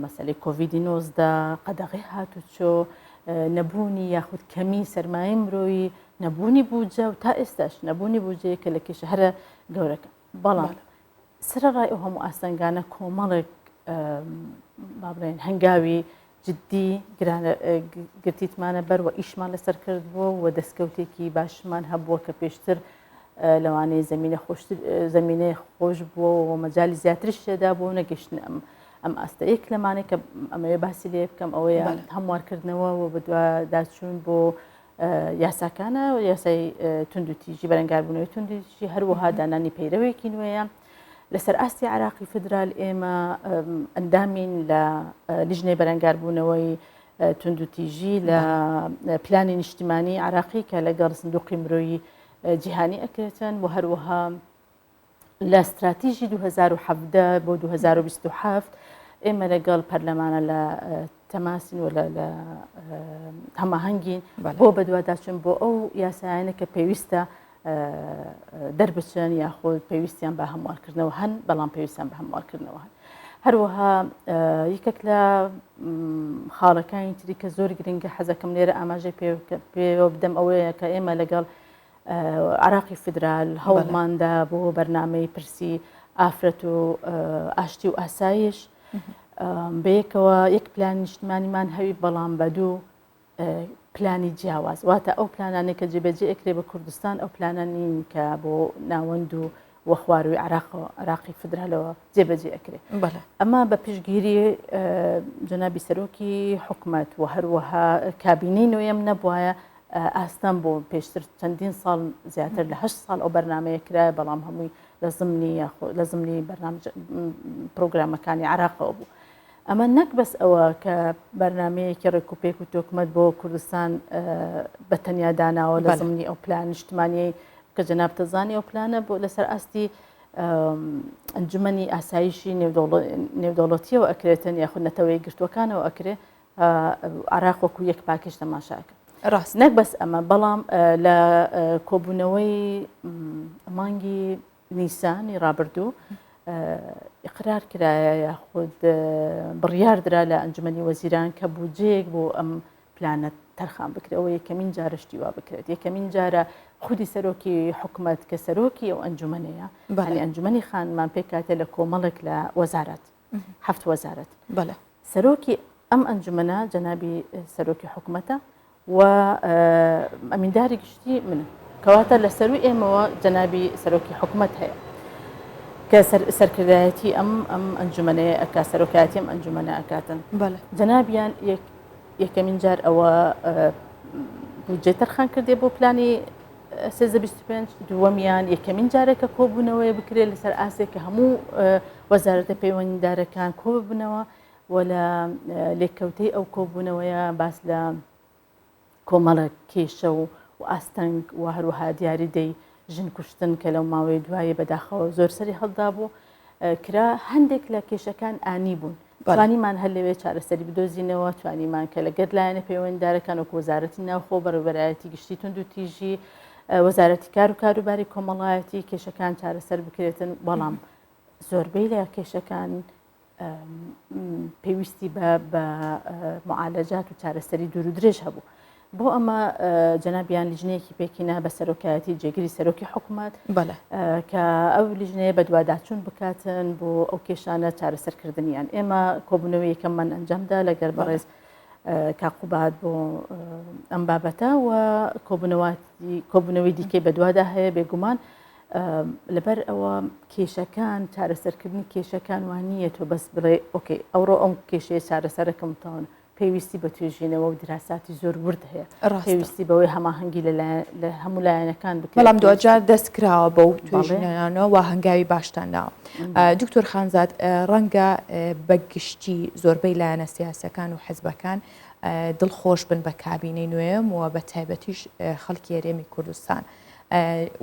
مەسلەی کۆڤیدی 19 قەدەغی هاتوچۆ نەبوونی یاخود کەمی سەرمایە مرۆیی نەبوونی بوجە و تا ئێستاش نەبوونی بوجەیە کە لە کێشە هەرە گەورەکە بەڵام سرەڕای ئەو هەموو ئاستەنگانە کۆمەڵێک با بڵێن هەنگاوی جددی گرتیتمانە بەر و ئیشمان لەسەر کردبووە و دەستکەوتێکی باشمان هەبووە کە پێشتر لەوانەیە زمینەی خۆش بووە و مەجای زیاتریش تێدا بوو نەگەشتن ئەم ئاستەیەک لەمانێک کە ئەمەوێ باسی لێ بکەم ئەوەیە هەموارکردنەوە و بەدوا داچوون بۆ یاساکانە و یاسای تونند و تیژی بەرەنگاربوونەوەی تونند و تیژی هەروەها دانانی پەیرەوێکی نوێیە لەسەر ئاستی عراقی فدرال ئێمە ئەندامین لە لیژنەی بەرەنگاربوونەوەی تونند و تیژی لە پلانی نیشتیمانی عراقی کە لەگەڵ سندوقی مرۆیی جیهانی ئەکرێتن و هەروەها لە استراتیژی 2017 بۆ 2027 ئێمە لەگەڵ پەرلەمانە لە تەماسین و لە هەماهەنگین بۆ بەدواداچن بۆ ئەو یاسایانە کە پێویستە دەربچن یاخود پێویستیان بە هەموارکردنەوە هەن بەڵام پێویستیان بە هەموارکردنەوە هەن هەروەها یەکێک لە خاڵەکانی تری کە زۆر گرنگە حەزەکەم لێرە ئاماژەی پێوە بدەم ئەوەیە کە ئێمە لەگەڵ عراقی فدرال هەوڵماندا بۆ بەرنامەی پرسی ئافرەت و ئاشتی و ئاسایش بەیەکەوە یەک پلان نیشتمانیمان هەوی بەڵام بەدوو پلانی جیاواز واتە ئەو پلانانێک کە جێبەجێ ئەکرێ بە کوردستان ئەو پلانانین کە بۆ ناوەند و وەخواروی عراقی فدرالەوە جێبەجێ ئەکرێ ئەمە بە پشگیری جەنابی سەرۆکی حکوومەت و هەروەها کابینەی نوێیەم نەبووایە ئاستان بۆ پێشتر چەندین ساڵ زیاتر لە 8 ساڵ ئەو بەرنمەیە کرای بەڵام هەمووی لە زمنی پرۆگرامەکانی عراقەوە بوو ئەمە نەک بەس ئەوە کە بەرنمەیەکی ڕێکوپێک و تۆکمەت بۆ کوردستان بە تەنیا داناوە لە زمنی ئەو پلان نیشتمانی کە جەناب تەزانی ئەو پلانە بۆ لەسەر ئاستی ئەنجومەنی ئاسایشی نێودەوڵەتیەوە ئەکرێتن یاخود نەتەوەی گرتوەکانەوە ئەکرێ عراق وەکو یەک پاکێش تەماشاکە ڕاست نەک بەس ئەمە بەڵام لە کۆبوونەوەی مانگی نیسانی ڕابردوو ئقرار کرایە یاخود بڕیاردرا لە ئەنجومەنی وەزیران کە بودجەیەک بۆ ئەم پلانە تەرخان بکرێتەوە یەکەمین جارشتی وا بکرێت یەکەمین جارە خودی سەرۆکی حکوومەت کە سەرۆکی ئەو ئەنجومەنەیە ئەنجومەنی خانمان پێکاتێ لە کۆمەڵێک لە وەزارەت 7 وەزارەت بەڵێ سەرۆکی ئەم ئەنجومەنە جەنابی سەرۆکی حکوومەتە و ئەمینداری گشتی منە کەواتە لە سەروی ئێمەوە جەنابی سەرۆکی حکوومەت هەیە کە سەرکردایەتی ئەم ئەنجومەنەیە ئەکا سەرۆکایەتی ئەم ئەنجومەنە ئەکاتن جەنابیان یەکەمین جار ئەوە بودجێ تەرخان کردێ بۆ پلانی 325 دووەمیان یەکەمین جارێکە کۆبوونەوەی بکرێت لەسەر ئاسێک کە هەموو وەزارەتە پەیوەندیدارەکان کۆ ببنەوە و لە لێککەوتەی ئەو کۆبوونەوەیە باس لە کۆمەڵە کێشە و ئاستەنگ و هەروەها دیاریدەی ژن کوشتن کە لەو ماوەی دوایە بەداخەوە زۆر سەری هەڵدا بوو کرا هەندێک لە کێشەکان ئانی بوون توانیمان هەر لەوێ چارەسەری بدۆزینەوە توانیمان کە لە گەر لایەنە پەیوەندیدارەکان و وەزارەتی ناوخۆ بەڕێوەبەرایەتی گشتی تونند و تیژی وەزارەتی کار و کاروباری کۆمەڵایەتی کێشەکان چارەسەر بکرێتن بەڵام زۆربەی لە کێشەکان پێویستی بە معالەجات و چارەسەری دوور و درێژ هەبوو بۆ ئەمە جەنابیان لیژنەیەکی پێکینا بە سەرۆکایەتی جێگیری سەرۆکی حکوومەت کە ئەو لیژنەیە بە دوواداچوون بکاتن بۆ ئەو کێشانە چارەسەرکردنیان ئێمە کۆبوونەوەی یەکەممان ئەنجامدا لەگەر بەڕێز کاقوبات بۆ ئەم بابەتە و کۆبوونەوەی دیکەی بە دوادا هەیە بێگومان لەبەر ئەوە کێشەکان چارەسەرکردنی کێشەکان وانیە تۆ بەس بڵێ ئۆکێ ئەوڕۆ ئەم کێشەیە چارەسەرەکەم تاون پێویستی بە توێژینەوە و دراساتی زۆر ورد هەیە پێویستی بەوەی هەماهەنگی لە هەموو لایەنەکان بکرێت بەڵام دوجار دەست کراوە بە و توێژینەوە و هەنگاوی باشتانناوە دکتۆر خانزاد ڕەنگە بەگشتی زۆربەی لایەنە سیاسەکان و حزبەکان دڵخۆش بن بە کابینەی نوێم و بە تایبەتیش خەڵکی هەرێمی کوردستان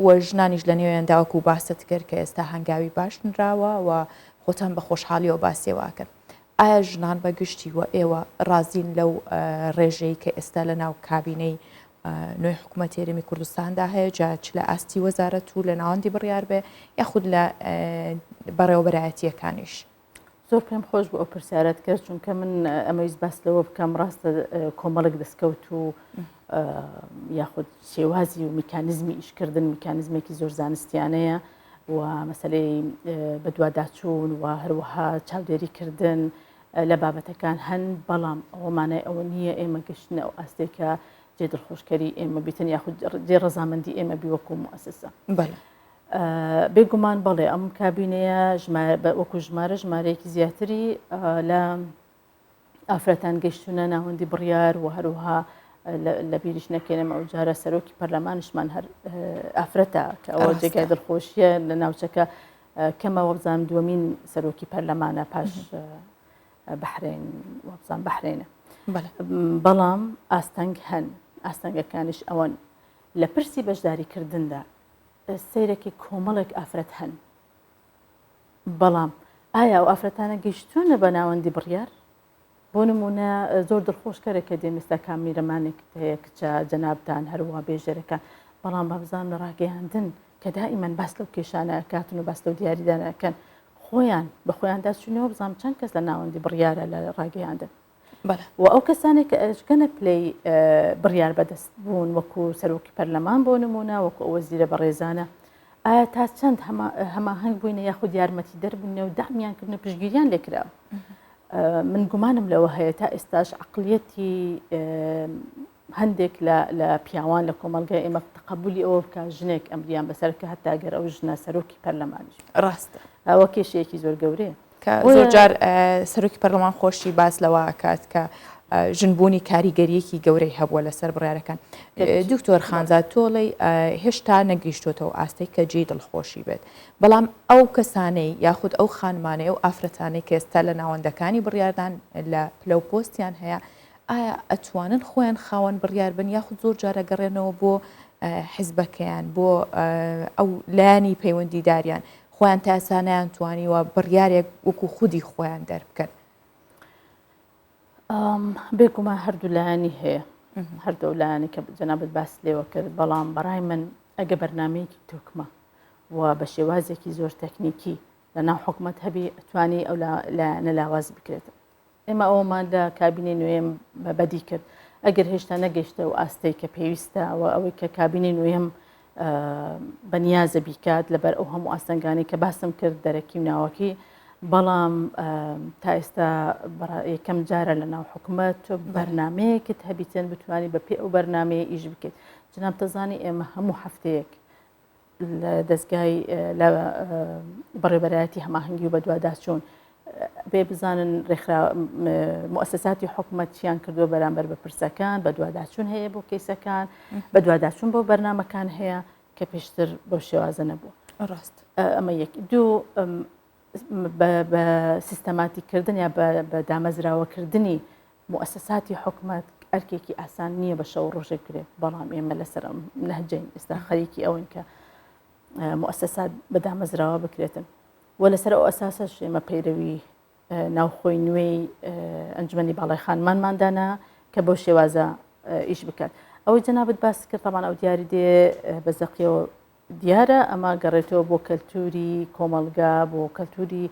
و ژنانیش لە نێوێنداوەکو و باست کرد کە ئێستا هەنگاوی باشنراوە و خۆتان بە خۆشحاڵیەوە باسیێوا کرد ئایا ژنان بەگشتی و ئێوە ڕازین لەو ڕێژەی کە ئێستا لە ناو کابینەی نوێی حکوومەتی هەرێمی کوردستاندا هەیە جا چ لە ئاستی وەزارەت و لە ناوەندی بڕیار بێ یاخود لە بەڕێوەبەرایەتیەکانیش زۆر پێم خۆش بۆ ئەو پرسیارەت کرد چونکە من ئەمەویست باس لەوە بکەم ڕاستە کۆمەڵک دەستکەوت و یاخود شێوازی و میکانیزمی ئیشکردن میکانیزمێکی زۆر زانستیانەیە و مەسلەی بەدواداچوون و هەروەها چاودێریکردن لە بابەتەکان هەن بەڵام ئەوەمانای ئەوە نییە ئێمە گەشتنە ئەو ئاستێکە جێ دڵخۆشکەری ئێمە بیتن یاخود جێ ڕەزامەندی ئێمە بیوەکو موسسە بێگومان بەڵێ ئەم کابینەیە وەکو ژمارەیەکی زیاتری لە ئافرەتان گەشتونە ناوەندی بڕیار و هەروها لە بیریش نەکەێنم ئەو جارە سەرۆکی پەرلەمانشمان هەر ئافرەتە کە ئەوە جێگای دڵخۆشیە لە ناوچەکە کەمەوە بزانم دووەمین سەرۆکی پەرلەمانە پاش بەحرێن وەبزان بەحرێنە بەڵام ئاستەنگ هەن ئاستەنگەکانش ئەوەن لە پرسی بەشداریکردندا سیرێکی کۆمەڵێک ئافرەت هەن بەڵام ئایا ئەو ئافرەتانە گەیشتوونە بە ناوەندی بڕیار بۆ نمونە زۆر دڵخۆشکەرێکە دێمێستا کامیرەمانێک هەیە کچە جەنابدان هەروە بێژێرەکان بەڵام بەبزان لە ڕاگەیاندن کە دائیمەن باس لەو کێشانە ئەکاتن و باس لەو دیاریدانەکەن خۆیان بە خۆیان داچوونەوە بزانام چەند کەس لە ناوەندی بڕیارە لە ڕاگەیاندن و ئەو کەسانێک کە ئەشکەنە پلەی بڕیار بەدەست بوون وەکو سەرۆکی پەرلەمان بۆ نمونە وەکو ئەو وەزیرە بەڕێزانە ئایا تا چەند هەماهەنگ بووینە یاخود یارمەتی دەربوونە و دامیانکردنە پشگیریان لێکراوە من گومانم لەوە هەیە تا ئێستاش عقلیەتی هەندێک لە پیاوان لە کۆمەلگای ئێمە تەقبولی ئەوە بکە ژنێک ئەمریان بەسەر کە هەتاگەر ئەو ژنە سەرۆکی پەرلەمانیش ڕاستە ئەوە کێشەیەکی زۆر گەورەیە کە زۆر جار سەرۆکی پەرلەمان خۆشی باس لەوە ئاکات کە ژنبوونی کاریگەریەکی گەورەی هەبووە لەسەر بڕیارەکان دکتۆر خانزاد تۆڵی هێشتا نەگەیشتۆتەوە ئاستەی کە جێی دڵخۆشی بێت بەڵام ئەو کەسانەی یاخود ئەو خانمانەی ئەو ئافرەتانەی کە ئێستا لە ناوەندەکانی بڕیاردان لە پلە و پۆستیان هەیە ئایا ئەتوانن خۆیان خاوەن بڕیار بن یاخود زۆر جارە گەڕێنەوە بۆ حیزبەکەیان بۆ ئەو لایانی پەیوەندیداریان خۆیان تا ئاسانیان توانیوە بڕیارێک وەکو خودی خۆیان دەربکەن بێگومان هەردوو لایانی هەیە هەردوو لایانی کە جەنابەت باس لێوە کرد بەڵام بەڕای من ئەگە بەرنامەیەکی تۆکمە و بە شێوازێکی زۆر تەکنیکی لە ناو حکوومەت هەبی ئەتوانی ئەو لایەنە لاواز بکرێتە ئێمە ئەومان لە کابینەی نوێم بەدی کرد ئەگەر هێشتا نەگەیشتە و ئاستەی کە پێویستە و ئەوەی کە کابینەی نوێم بەنیازە بیکات لەبەر ئەو هەموو ئاستەنگانی کە باسم کرد دەرەکی و ناوەکی بەڵام تا ئێستا یەکەم جارە لە ناو حکوومەت بەرنمەیەکت هەبیتن بتوانانی بە پێ ئەو بەرنمەیە ئیش بکەیت جناب تەزانی ئێمە هەموو هەفتەیەک لە دەستگای لە بەڕێبەرایەتی هەماهنگگی و بەدواداچوون بێ بزانن مؤسساتی حکوومەتیان کردووە بەرامبەر بە پرسەکان بەدواداچوون هەیە بۆ کەیسەکان بەدواداچوون بۆ بەرنمەکان هەیە کە پێشتر بەو شێوازە نەبووە ڕاست ئەمە یەک دوو بە سیستەماتیکردن یا بە دامەزراوەکردنی مؤسساتی حکوومەت ئەرکێکی ئاسان نییە بە شەو ڕۆژێک کرێت بەڵام ئێمە لەسەر نەهجین ئێستا خەریکی ئەوەن کە مؤسسات بە دامەزراوە بکرێتن و لەسەر ئەو ئەساسەش ئێمە پەیرەوی ناوخۆی نوێی ئەنجومەنی باڵای خانمانماندانە کە بۆ شێوازە ئیش بکات ئەوەی جەنابەت باس کرد تەمان ئەو دیاری دێ بە زەقیەوە دیارە ئەمە گەڕێتەوە بۆ کەلتوری کۆمەلگا بۆ کەلتوری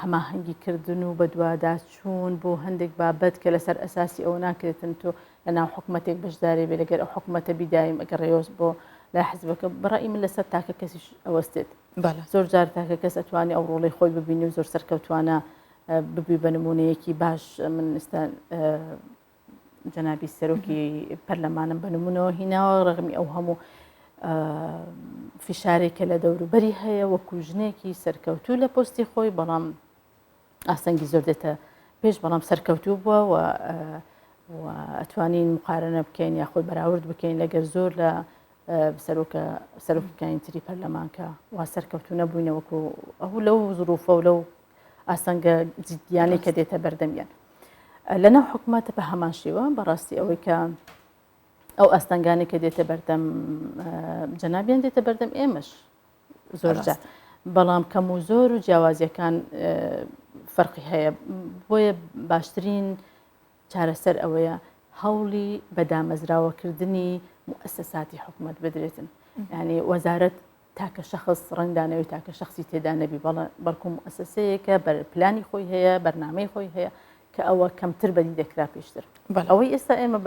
هەماهەنگیکردن و بەدواداچوون بۆ هەندێک بابەت کە لەسەر ئەساسی ئەو ناکرێتن تۆ لە ناو حکوومەتێک بەشدارێ بێ لەگەر ئەو حکوومەتە بیدایم ئەگەر ڕێوەز بۆ لا حزبەکە بەڕای من لەسەر تاکە کەسیش ئەوەستێت زۆر جار تاکە کەس ئەتوانێت ئەو ڕۆڵی خۆی ببینی و زۆر سەرکەوتوانە ببی بە نمونەیەکی باش من ئێستا جەنابی سەرۆکی پەرلەمانم بە نمونەوە هیناوە ڕەغمی ئەو هەموو فشارێکە لە دەوروبەری هەیە وەکو ژنێکی سەرکەوتوو لە پۆستی خۆی بەڵام ئاسەنگی زۆر دێتە پێش بەڵام سەرکەوتوو بووە و ئەتوانین مقارنە بکەین یاخۆی بەراورد بکەین لەگەر زۆر لە سەرۆکەکانی تری پەرلەمانکە وا سەرکەوتوو نەبووینە وەکو ئەو لەو زروفە و لەو ئاسەنگە جدیانەی کە دێتە بەردەمیان لەناو حکوومەتە بە هەمان شێوە بەڕاستی ئەوەی کە ئەو ئەستەنگانی کە دێتە بەردەم جەنابیان دێتە بەردەم ئێمەش زۆرجار بەڵام کەم و زۆر و جیاوازیەکان فەرقی هەیە بۆیە باشترین چارەسەر ئەوەیە هەوڵی بەدامەزراوەکردنی مؤسساتی حکوومەت بدرێتن ینی وەزارەت تاکە شەخص ڕنگدانەوەی تاکە شخصی تێدا نەبی بەڵکو مؤسسەیەکە پلانی خۆی هەیە بەرنامەی خۆی هەیە کە ئەوە کەمتر بەدی دەکرا پێشتر ئەوەی ئێستا ئێمە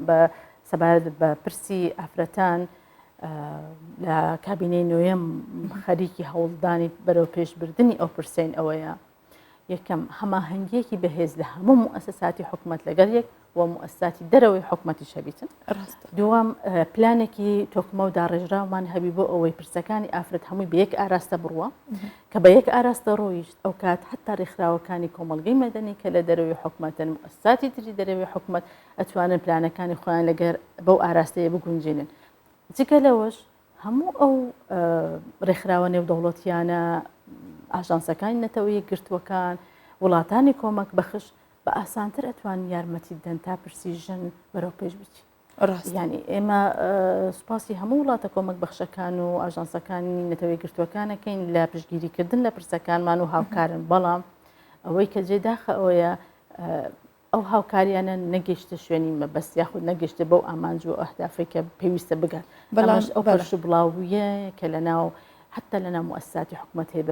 بە سەبارەت بە پرسی ئافرەتان لە کابینەی نوێم خەریکی هەوڵدانی بەرەو پێشبردننی ئەو پرسین ئەوەیە یەکەم هەماهەنگیەکی بەهێز لە هەموو مؤسساتی حکوومەت لەگەر یەک و مؤسساتی دەرەوەی حکوومەتی شەبیتن دووەم پلانێکی تۆکمە و داڕێژراومان هەبی بۆ ئەوەی پرسەکانی ئافرەت هەمووی بە یەک ئاراستە بڕوە کە بە یەک ئاراستە ڕۆیشت ئەو کات حتا ڕێکخراوەکانی کۆمەلگەی مەدەنی کە لە دەرەوەی حکوومەتن مؤسساتی تری دەرەوەی حکوومەت ئەتوانن پلانەکانی خۆیان لەگەر بەو ئاراستەیە بگونجێنن جگە لەوەش هەموو ئەو ڕێکخراوە نێودەوڵەتیانە ئاژانسەکانی نەتەوەی گرتووەکان وڵاتانی کۆمەک بەخش بە ئاسانتر ئەتوان یارمەتی بدەن تا پرسی ژن بەرەو پێش بچی ینی ئێمە سوپاسی هەموو وڵاتە کۆمەک بەخشەکان و ئاژانسەکانی نەتەوەی گرتوەکانەکەین لە پشتگیریکردن لە پرسەکانمان و هاوکارن بەڵام ئەوەی کە جێداخە ئەوەیە ئەو هاوکاریانە نەگەیشتە شوێنی مەبەست یاخود نەگەشتە بەو ئامانج و ئەهدافی کە پێویستە بگات بەڵام ئەو پەرش بڵاویە کە لەناو حتا لەناو مؤسساتی حکوومەت هەیە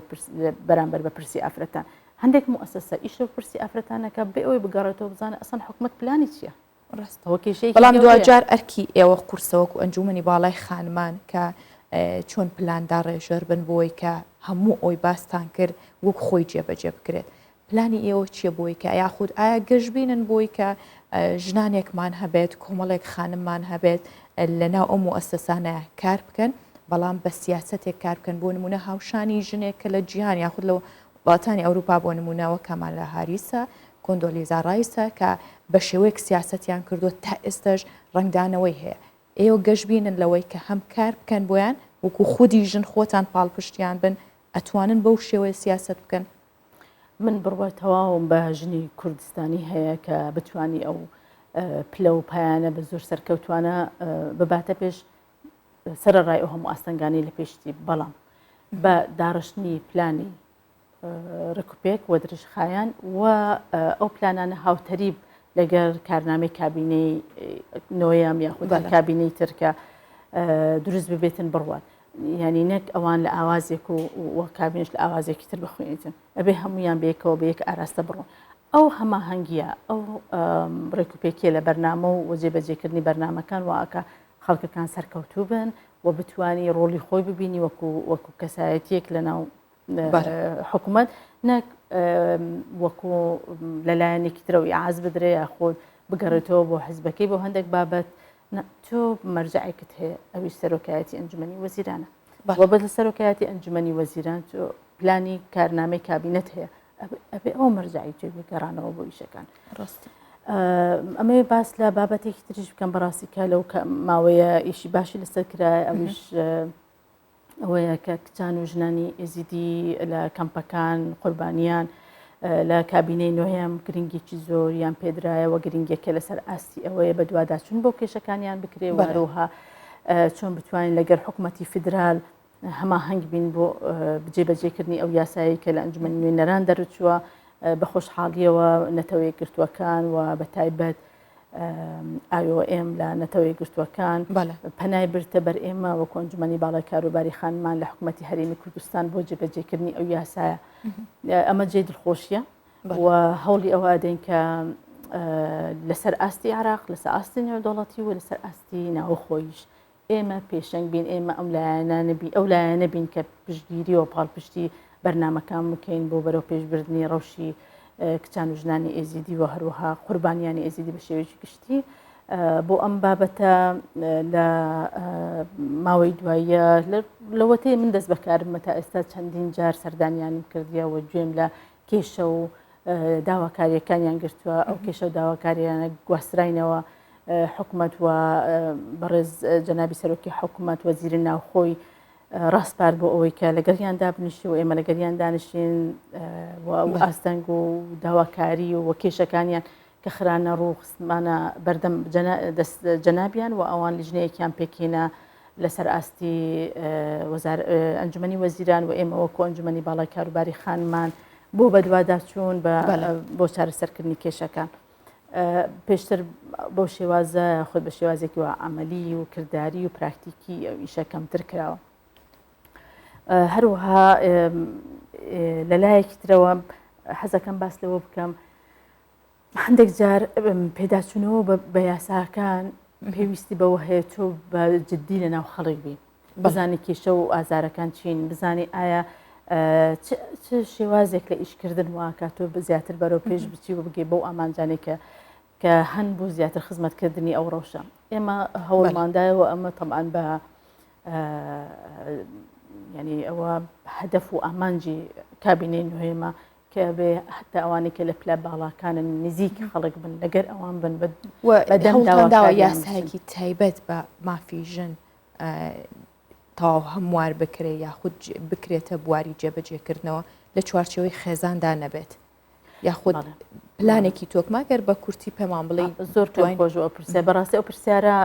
بەرامبەر بە پرسی ئافرەتان هەندێک مؤسسە ئیشە پرسی ئافرەتانەکە بێ ئەوەی بگەڕێتەوە بزانە ئەسەن حکوومەت پلانی چییە بەڵام دوجار ئەرکی ئێوە قورسەوەکو ئەنجومنی باڵای خانمان کە چۆن پلاندا ڕێژەر بن بۆی کە هەموو ئەوی باستان کرد وەک خۆی جێبەجێ بکرێت پلانی ئێوە چییە بۆی کە یاخود ئایا گەشتبینن بۆی کە ژنانێکمان هەبێت کۆمەڵێک خانممان هەبێت لەناو ئەو مؤسسانە کار بکەن بەڵام بە سیاسەتێک کار بکەن بۆ نمونە هاوشانی ژنێک کە لە جیهان یاخود لەو وڵاتانی ئەوروپا بۆ نمونەوە کەمالە هاریسە کۆندۆلیزا ڕایسە کە بە شێوەیەک سیاسەتیان کردو تا ئێستاش ڕنگدانەوەی هەیە ئێوە گەشتبینن لەوەی کە هەم کار بکەن بۆیان وەکو خودی ژن خۆتان پاڵپشتیان بن ئەتوانن بەو شێوەیە سیاست بکەن من بڕوە تەواوم بە ژنی کوردستانی هەیە کە بتوانی ئەو پلە و پایانە بە زۆر سەرکەوتوانە بباتە پێش سەرڕای ئەو هەموو ئاستەنگانی لە پێشتی بەڵام بە داڕشتنی پلانی ڕکوپێک وە درژخایان و ئەو پلانانە هاوتەریب لەگەر کارنامەی کابینەی نۆیەم یاخود کابینەی ترکە دروست ببێتن بڕوات ینی نەک ئەوان لە ئاوازێک و کابینش لە ئاوازێکی تر بخوێنێتن ئەبێ هەمویان بێکەوە بە یەک ئاراستە بڕۆن ئەو هەماهەنگیە ئەو ڕێکوپێکیە لە بەرنامە و جێبەجێکردنی بەرنمەکان واکە خەڵکەکان سەرکەوتوو بن و بتوانی ڕۆلی خۆی ببینی وەکو کەسایەتیەک لە ناو حکوومەت نەک وەکو لەلایەنێکی ترەوەی ئاز بدرێ یاخۆت بگەڕێتەوە بۆ حزبەکەی بۆ هەندێک بابەت تۆ مەرجعێکت هەیە ئەوی سەرۆکایەتی ئەنجومەنی وەزیرانە وەبەت لە سەرۆکایەتی ئەنجومەنی وەزیران تۆ پلانی کارنامەی کابینەت هەیە ئەبێ ئەو مەرجعی توێ بگەڕانەوە بۆ ئیشەکان ئەمەوێ باس لە بابەتێکی تریش بکەم بەڕاستی کا لەو ماوەیە ئیشی باشی لەسەر کرای ئەویش ئەوەیە کە کچان و ژنانی ئێزیدی لە کەمپەکان قوربانیان لە کابینەی نوێیان گرنگێکی زۆر یان پێدرایەوە گرنگێکە لەسەر ئاستی ئەوەیە بە دوواداچون بۆ کێشەکانیان بکرێ وەروها چۆن بتوانین لەگەر حکوومەتی فیدرال هەماهەنگ بین بۆ بجێبەجێکردنی ئەو یاسایی کە لە ئەنجومەنی نوێنەران دەرچووە بە خۆشحاڵیەوە نەتەوەی گرتووەکان و بە تایبەت IOM لە نەتەوەی گرتووەکان پەنای برتە بەر ئێمە وەکو ئەنجومەنی باڵای کاروباری خانمان لە حکوومەتی هەرێمی کوردستان بۆ جێبەجێکردنی ئەو یاسایە ئەمە جێ دڵخۆشیە و هەوڵی ئەوە دەین کە لەسەر ئاستی عراق لەسەر ئاستی نێودەوڵەتی و لەسەر ئاستی ناوخۆیش ئێمە پێشەنگ بین ئێمە ئەم لایەنانەبی ئەو لایەنە بین کە پشتگیری و پاڵپشتی بەرنمەکان بکەین بۆ بەرەو پێشبردننی ڕەوشی کچان و ژنانی ئێزیدی و هەروەها قوربانیانی ئێزیدی بە شێوەیەکی گشتی بۆ ئەم بابەتە لە ماوەی دواییە لەوەتەی من دەست بەکارم تا ئێستا چەندین جار سەردانیانم کردیەوە گوێم لە کێشە و داواکاریەکانیان گرتووە ئەو کێشە و داواکاریانە گواستراینەوە حکوومەت و بەڕێز جەنابی سەرۆکی حکوومەت وەزیری ناوخۆی ڕاستپار بۆ ئەوەی کە لەگەڵیان دابنیشی و ئێمە لەگەڵیان دانیشین ئاستەنگ و داواکاری و کێشەکانیان کە خرانە ڕوو خستمانە بەردەم جەنابیان و ئەوان لیژنەیەکیان پێکێنە لەسەر ئاستی ئەنجومەنی وەزیران و ئێمە وەکو ئەنجومەنی باڵای کاروباری خانمان بۆ بەدواداچوون بۆ چارەسەرکردنی کێشەکان پێشتر بۆ شێوازە خۆت بە شێوازێکی وە عملی و کردداری و پراکتیکی ئەو ئیشە کەمتر کراوە هەروەها لەلایەکی ترەوە حەزەکەم باس لەوە بکەم هەندێک جار پێداچوونەوە بە یاساکان پێویستی بەوە هەیە تۆ بە جددی لە ناو خەڵک بی بزانانی کێشە و ئازارەکان چین بزانانی ئایا چ شێوازێک لە ئیشکردن واکات تۆ زیاتر بەرەو پێش بچی و بگێ بەو ئامانجانێکە کە هەن بوو زیاتر خزمەتکردنی ئەو ڕەوشە ئێمە هەوڵماندایەوە ئەمە تەمان بە ینی ئەوە هەدەف و ئامانجی کابینەی نوێمە کە بێ حتا ئەوانێک کە لە پلە باڵاکانن نزیک خەڵک بن لەگەر ئەوان بن بەدەمداوە یاسایەکی تایبەت بە مافی ژن تاو هەموار بکرێ یاخود بکرێتە بواری جێبەجێکردنەوە لە چوارچەوەی خێزاندا نەبێت یاخود پلانێکی تۆکماگەر بە کورتی پێمان بڵێ زۆر خۆشەوە پرسیار بەڕاستی ئەو پرسیارە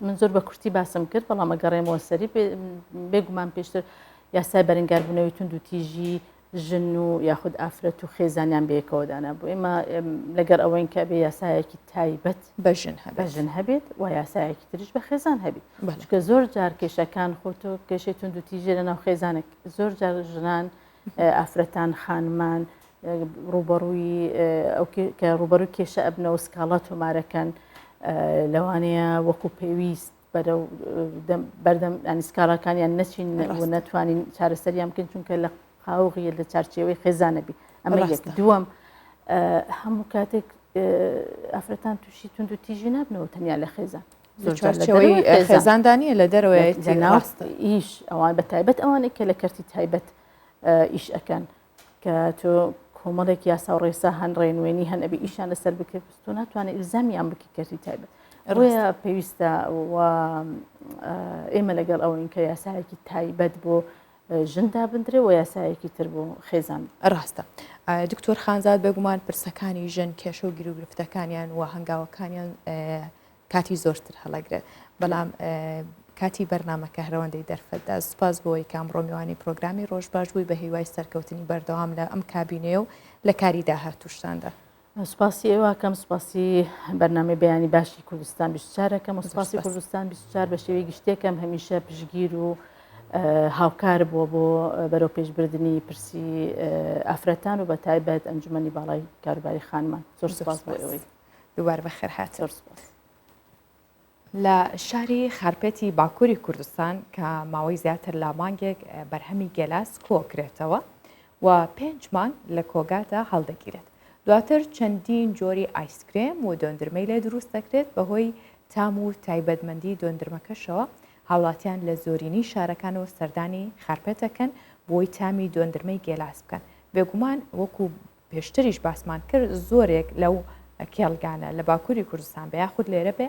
من زۆر بە کورتی باسم کرد بەڵام ئەگەڕێمەوە سەری بێگومان پێشتر یاسای بەرەنگاربوونەوەی تونند و تیژی ژن و یاخود ئافرەت و خێزانیان بەیەکەوەدانا بوو ئێمە لەگەر ئەوەین کە بێ یاسایەکی تایبەت بەژن هەبێت و یاسایەکی تریش بە خێزان هەبێت چکە زۆر جار کێشەکان خۆتۆ کێشەی تونند و تیژێ لەناو خێزانێک زۆر جار ژنان ئافرەتان خانمان ڕوبەڕووی کە ڕوبەڕووی کێشە ئەبنەوە سکاڵات تۆمارەکەن لەوانەیە وەکو پێویست بەردەم ئەنیسکاڵەکانیان نەچین و نەتوانین چارەسەریان بکەین چونکە لە قاوغی لە چارچێوەی خێزانەبی ئەمە یەک دووەم هەموو کاتێک ئافرەتان تووشی تونند و تیژی نابنەوە تەنیا لە خێزان چارچێوەی خێزاندانیە لە دەرەوەیەتی ناوست ئیش ئەوان بە تایبەت ئەوانێک کە لە کەرتی تایبەت ئیش ئەەکەن کە تۆ کۆمەڵێک یاسا و ڕێسا هەن ڕێنوێنی هەن ئەبی ئیشان لەسەر بکرد تۆ ناتوانێت ئیلزامیان بکی کەرتی تایبەت ڕێە پێویستە و ئێمە لەگەڵ ئەوەین کە یاسایەکی تایبەت بۆ ژندا بندرێ و یاسایەکی تر بۆ خێزان ڕاستە دکتۆر خانزاد بێگومان پرسەکانی ژن کێشە و گیر و گرفتەکانیان و هەنگاوەکانیان کاتی زۆرتر هەڵەگرێت بەڵام کاتی بەرنامەکە هەرەوەندەی دەرفەتدا سوپاس بۆەوەی کام ڕۆمیوانی پرۆگرامی ڕۆژ باش بووی بە هیوای سەرکەوتنی بەردەوام لە ئەم کابینێ و لە کاری داهاتووشتاندا سوپاسی ئێوە کەم سوپاسی بەرنامەی بەیانی باشی کوردستان 24ەکەم و سوپاسی کوردستان 24 بە شێوەی گشتێکم هەمیشە پشگیر و هاوکار بووە بۆ بەرەو پێشبردننی پرسی ئافرەتان و بە تایبەت ئەنجومەنی باڵای کاروباری خانمان زۆر سوپاس بۆ ئەوەی دووبار بەخێر هات. زۆر سوپاس. لە شاری خارپەتی باکووری کوردستان کە ماوەی زیاتر لە مانگێک بەرهەمی گێلاس کۆکرێتەوە و 5 مانگ لە کۆگاتە هەڵدەگیرێت. دواتر چەندین جۆری ئایسکرێم و دۆندرمەی لێ دروست دەکرێت بەهۆی تام و تایبەتمەندی دۆندرمەکەشەوە. هاوڵاتیان لە زۆرینی شارەکانەوە سەردانی خارپەتەکەن بۆی تامی دۆندرمەی گێلاس بکەن. بێگومان وەکو پێشتریش باسمان کرد زۆرێک لەو کێڵگانە لە باکووری کوردستان بە یاخود لێرە بێ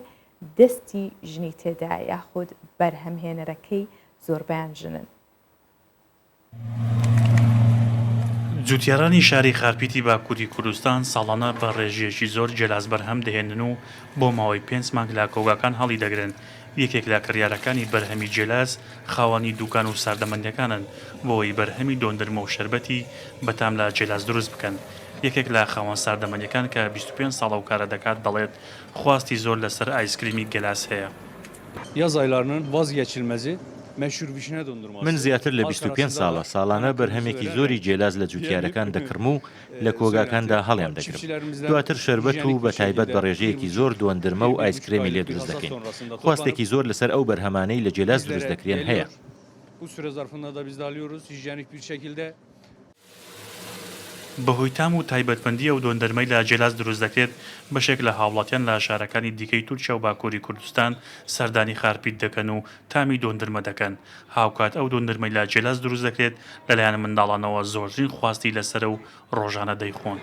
دەستی ژنی تێدا یاخود بەرهەمهێنەرەکەی زۆربیان ژنن. جوتیارانی شاری خارپیتی باکووری کوردستان ساڵانە بە ڕێژیەکی زۆر جێلاس بەرهەم دەهێنن و بۆ ماوەی 5 مانگ لە کۆگاکان هەڵی دەگرن. یەکێک لە کڕیارەکانی بەرهەمی جێلاس خاوەنی دوکان و ساردەمەندەکانن بۆی بەرهەمی دۆندرمە و شەربەتی بەتام لە جێلاس دروست بکەن. یەکێک لە خاوەن ساردەمەندەکان کە 25 ساڵە و کارە دەکات دەڵێت خواستی زۆر لەسەر ئایسکریمی گێلاس هەیە. Yaz aylarının vazgeçilmezi meşhur vişne dondurması. من زیاتر لە 25 ساڵە ساڵانە بەرهەمێکی زۆری جێلاز لە جوتیارەکان دەکڕم و لە کۆگاکاندا هەڵیان دەگرم. دواتر شەربەت و بە تایبەت بە ڕێژەیەکی زۆر دۆندرمە و ئایسکرێمی لێ دروست دەکەین. خواستێکی زۆر لەسەر ئەو بەرهەمانەی لە جێلاز دروست دەکرێن هەیە. Bu süre zarfında da biz de alıyoruz hijyenik bir şekilde. بەهۆی تام و تایبەتمەندی ئەو دۆندەرمەی لە جێلاس دروست دەکرێت بەشێک لە هاوڵاتیان لە شارەکانی دیکەی تورکیا و باکووری کوردستان سەردانی خارپیت دەکەن و تامی دۆندرمە دەکەن. هاوکات ئەو دۆندرمەی لە جێلاس دروست دەکرێت لەلایەن منداڵانەوە زۆرترین خواستی لەسەر و ڕۆژانە دەیخۆن.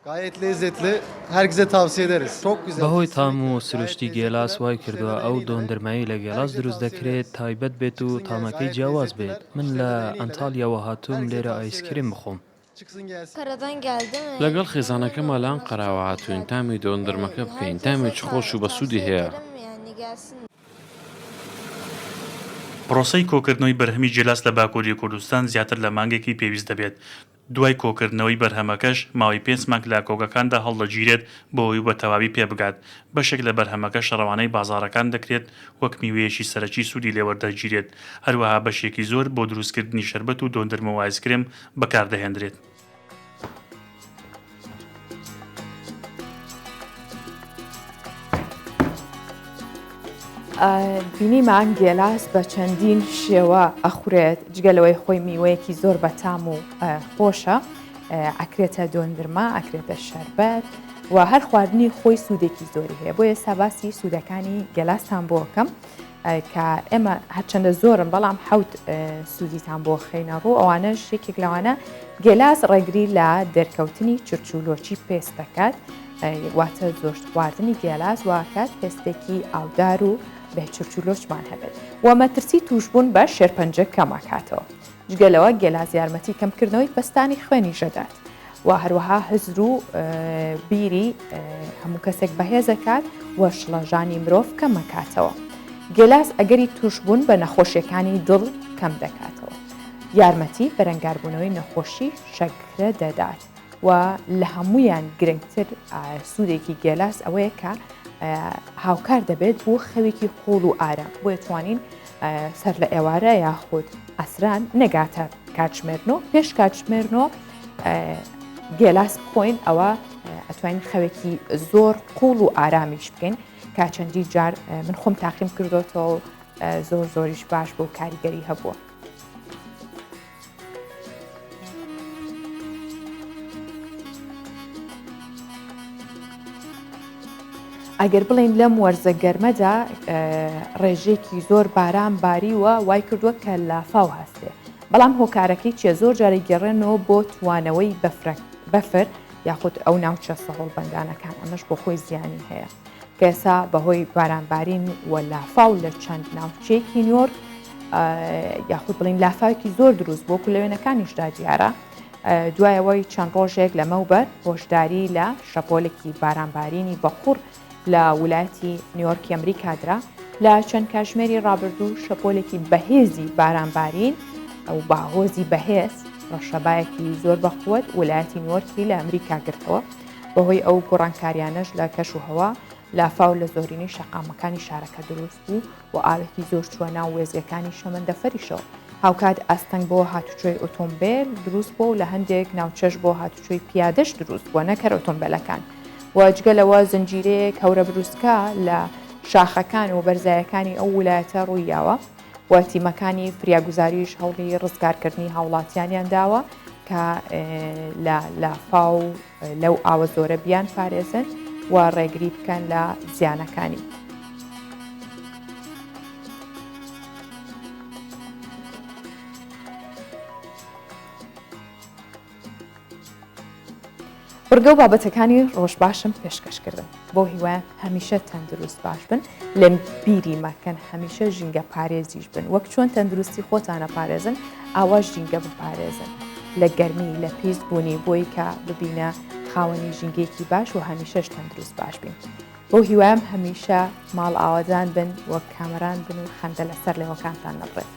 Gayet lezzetli. Herkese tavsiye ederiz. Çok güzel. بەهۆی تام و سروشتی گێلاس وای کردووە ئەو دۆندرمایی لە گێلاس دروست دەکرێت تایبەت بێت و تامەکەی جیاواز بێت. من لە ئەنتالیاوە هاتووم لێرە ئایسکریم بخۆم. لەگەڵ خێزانەکە مالان قەراوە هاتوین تامی دۆندرمەکە بکەین تامێکی خۆش و بەسوودی هەیە. پرۆسەی کۆکردنەوەی بەرهەمی جێلاس لە باکووری کوردستان زیاتر لە مانگێکی پێویست دەبێت. دوای کۆکردنەوەی بەرهەمەکەش ماوەی 5 مانگ لە کۆگەکاندا هەڵدەگیرێت بۆەوەی بە تەواوی پێبگات. بەشێک لە بەرهەمەکە شەڕەوانەی بازاڕەکان دەکرێت وەک میوەیەکی سەرەکی سوودی لێوەردەگیرێت. هەروەها بەشێکی زۆر بۆ دروستکردنی شەربەت و دۆندرمە و ئایسکرێم بەکاردەهێنرێت. بینیمان گێلاس بە چەندین شێوە ئەخورێت جگەلەوەی خۆی میوەیەکی زۆر بەتام و خۆشە ئەکرێتە دۆندرمە ئەکرێتە شەربەت و هەر خواردنی خۆی سوودێکی زۆری هەیە. بۆ ئێستا باسی سوودەکانی گێلاستان بۆکەم کە ئێمە هەرچەندە زۆرم بەڵام حەوت سوودیتان بۆ خەینە ڕوو ئەوانەش یەکێک لەوانە گێلاس ڕێگری لە دەرکەوتنی چرچولۆچی پێست دەکات واتە زۆر خواردنی گێلاس واکات پێستێکی ئاودار و بە چرچولۆچمان هەبێت و مەترسی توشبوون بە شێرپەنجە کەماکاتەوە. جگەلەوە گێلاس یارمەتی کەمکردنەوەی پستانی خوێنی ژەدات و هەروەها هزر و بیری هەموو کەسێک بەهێزەکات و شڵەژانی مرۆڤ کەمەکاتەوە. گێلاس ئەگەری توشبوون بە نەخۆشیەکانی دڵ کەم دەکاتەوە. یارمەتی بەرەنگاربوونەوەی نەخۆشی شەکرە دەدات و لە هەمویان گرنگتر سوودێکی گێلاس ئەوەیە کە هاوکار دەبێت بۆ خەوێکی خۆڵ و ئارام بۆ توانین سەر لە ئێوارە یاخود ئەسران نەگاتە کاتژمێرنەوە پێش کاتژمێرنەوە گێلاس بخۆین ئەوە ئەتوانین خەوێکی زۆر قوڵ و ئارامیش بکەین کا چەندی جار من خۆم تاقیم کردوتەوە زۆر زۆریش باش بۆ کاریگەری هەبووە. ئەگەر بڵین لەم وەرزە گەرمەدا ڕێژێکی زۆر باران باریوە وای کردووە کە لافاو هەستێ بەڵام هۆکارەکەی چیە زۆر جارێک گەڕێنەوە بۆ توانەوەی بەفر یاخود ئەو ناوچە سەهۆڵ بەندانەکان ئەمەش بۆ خۆی زیانی هەیە کە ئێستا بەهۆی بارانبارین و لافاو لە چەند ناوچەیەکی نیویۆرک یاخود بڵین لافاوێکی زۆر دروست بۆ کولەوێنەکانیشدا دیارە دوایەوەی چەند ڕۆژێک لەمەوبەر هۆشداری لە شەپۆلێکی بارانبارینی بەخوڕ لە وڵاتی نیویۆرکی ئەمریکادرا لە چەند کاتژمێری ڕابردوو شەپۆلێکی بەهێزی بارانبارین ئەو باهۆزی بەهێز ڕەشەبایەکی زۆر بەخوت وڵاتی نیویۆرکی لە ئەمریکا گرتەوە بەهۆی ئەو گۆڕانکاریانەش لە کەش و هەوا لافاو لە زۆرینی شەقامەکانی شارەکە دروست بوو و ئاوێکی زۆر چووە ناو وێزیەکانی شەمەندەفەریشەوە هاوکات ئەستەنگ بۆ هاتوچۆی ئۆتۆمبیل دروست بوو لە هەندێک ناوچەش بۆ هاتوچۆی پیادەش دروست بووە نەکەر ئۆتۆمبیلەکان وجگەلەوە زنجیرەیەک هەورە بروسکە لە شاخەکان و بەرزایەکانی ئەو ویلایەتە ڕوویاوە و تیمەکانی فریاگوزاریش هەوڵی ڕزگارکردنی هاوڵاتیانیان داوە کە لە فاو لەو ئاوە زۆرە بیان پارێزن و ڕێگری بکەن لە زیانەکانی. بڕگە و بابەتەکانی ڕۆژباشم پێشکەشکردن بۆ هیوایە هەمیشە تەندروست باش بن لەم بیری مەکەن هەمیشە ژینگە پارێزیش بن وەک چۆن تەندروستی خۆتانە پارێزن ئاواش ژینگە بپارێزن لە گەرمی لە پیس بوونی بۆی کە ببینە خاوەنی ژینگەیەکی باش و هەمیشەش تەندروست باش بین بۆ هیوایم هەمیشە ماڵ ئاوادان بن وەک کامەران بن و خەندە لەسەر لێوەکانتان نەبڕێت.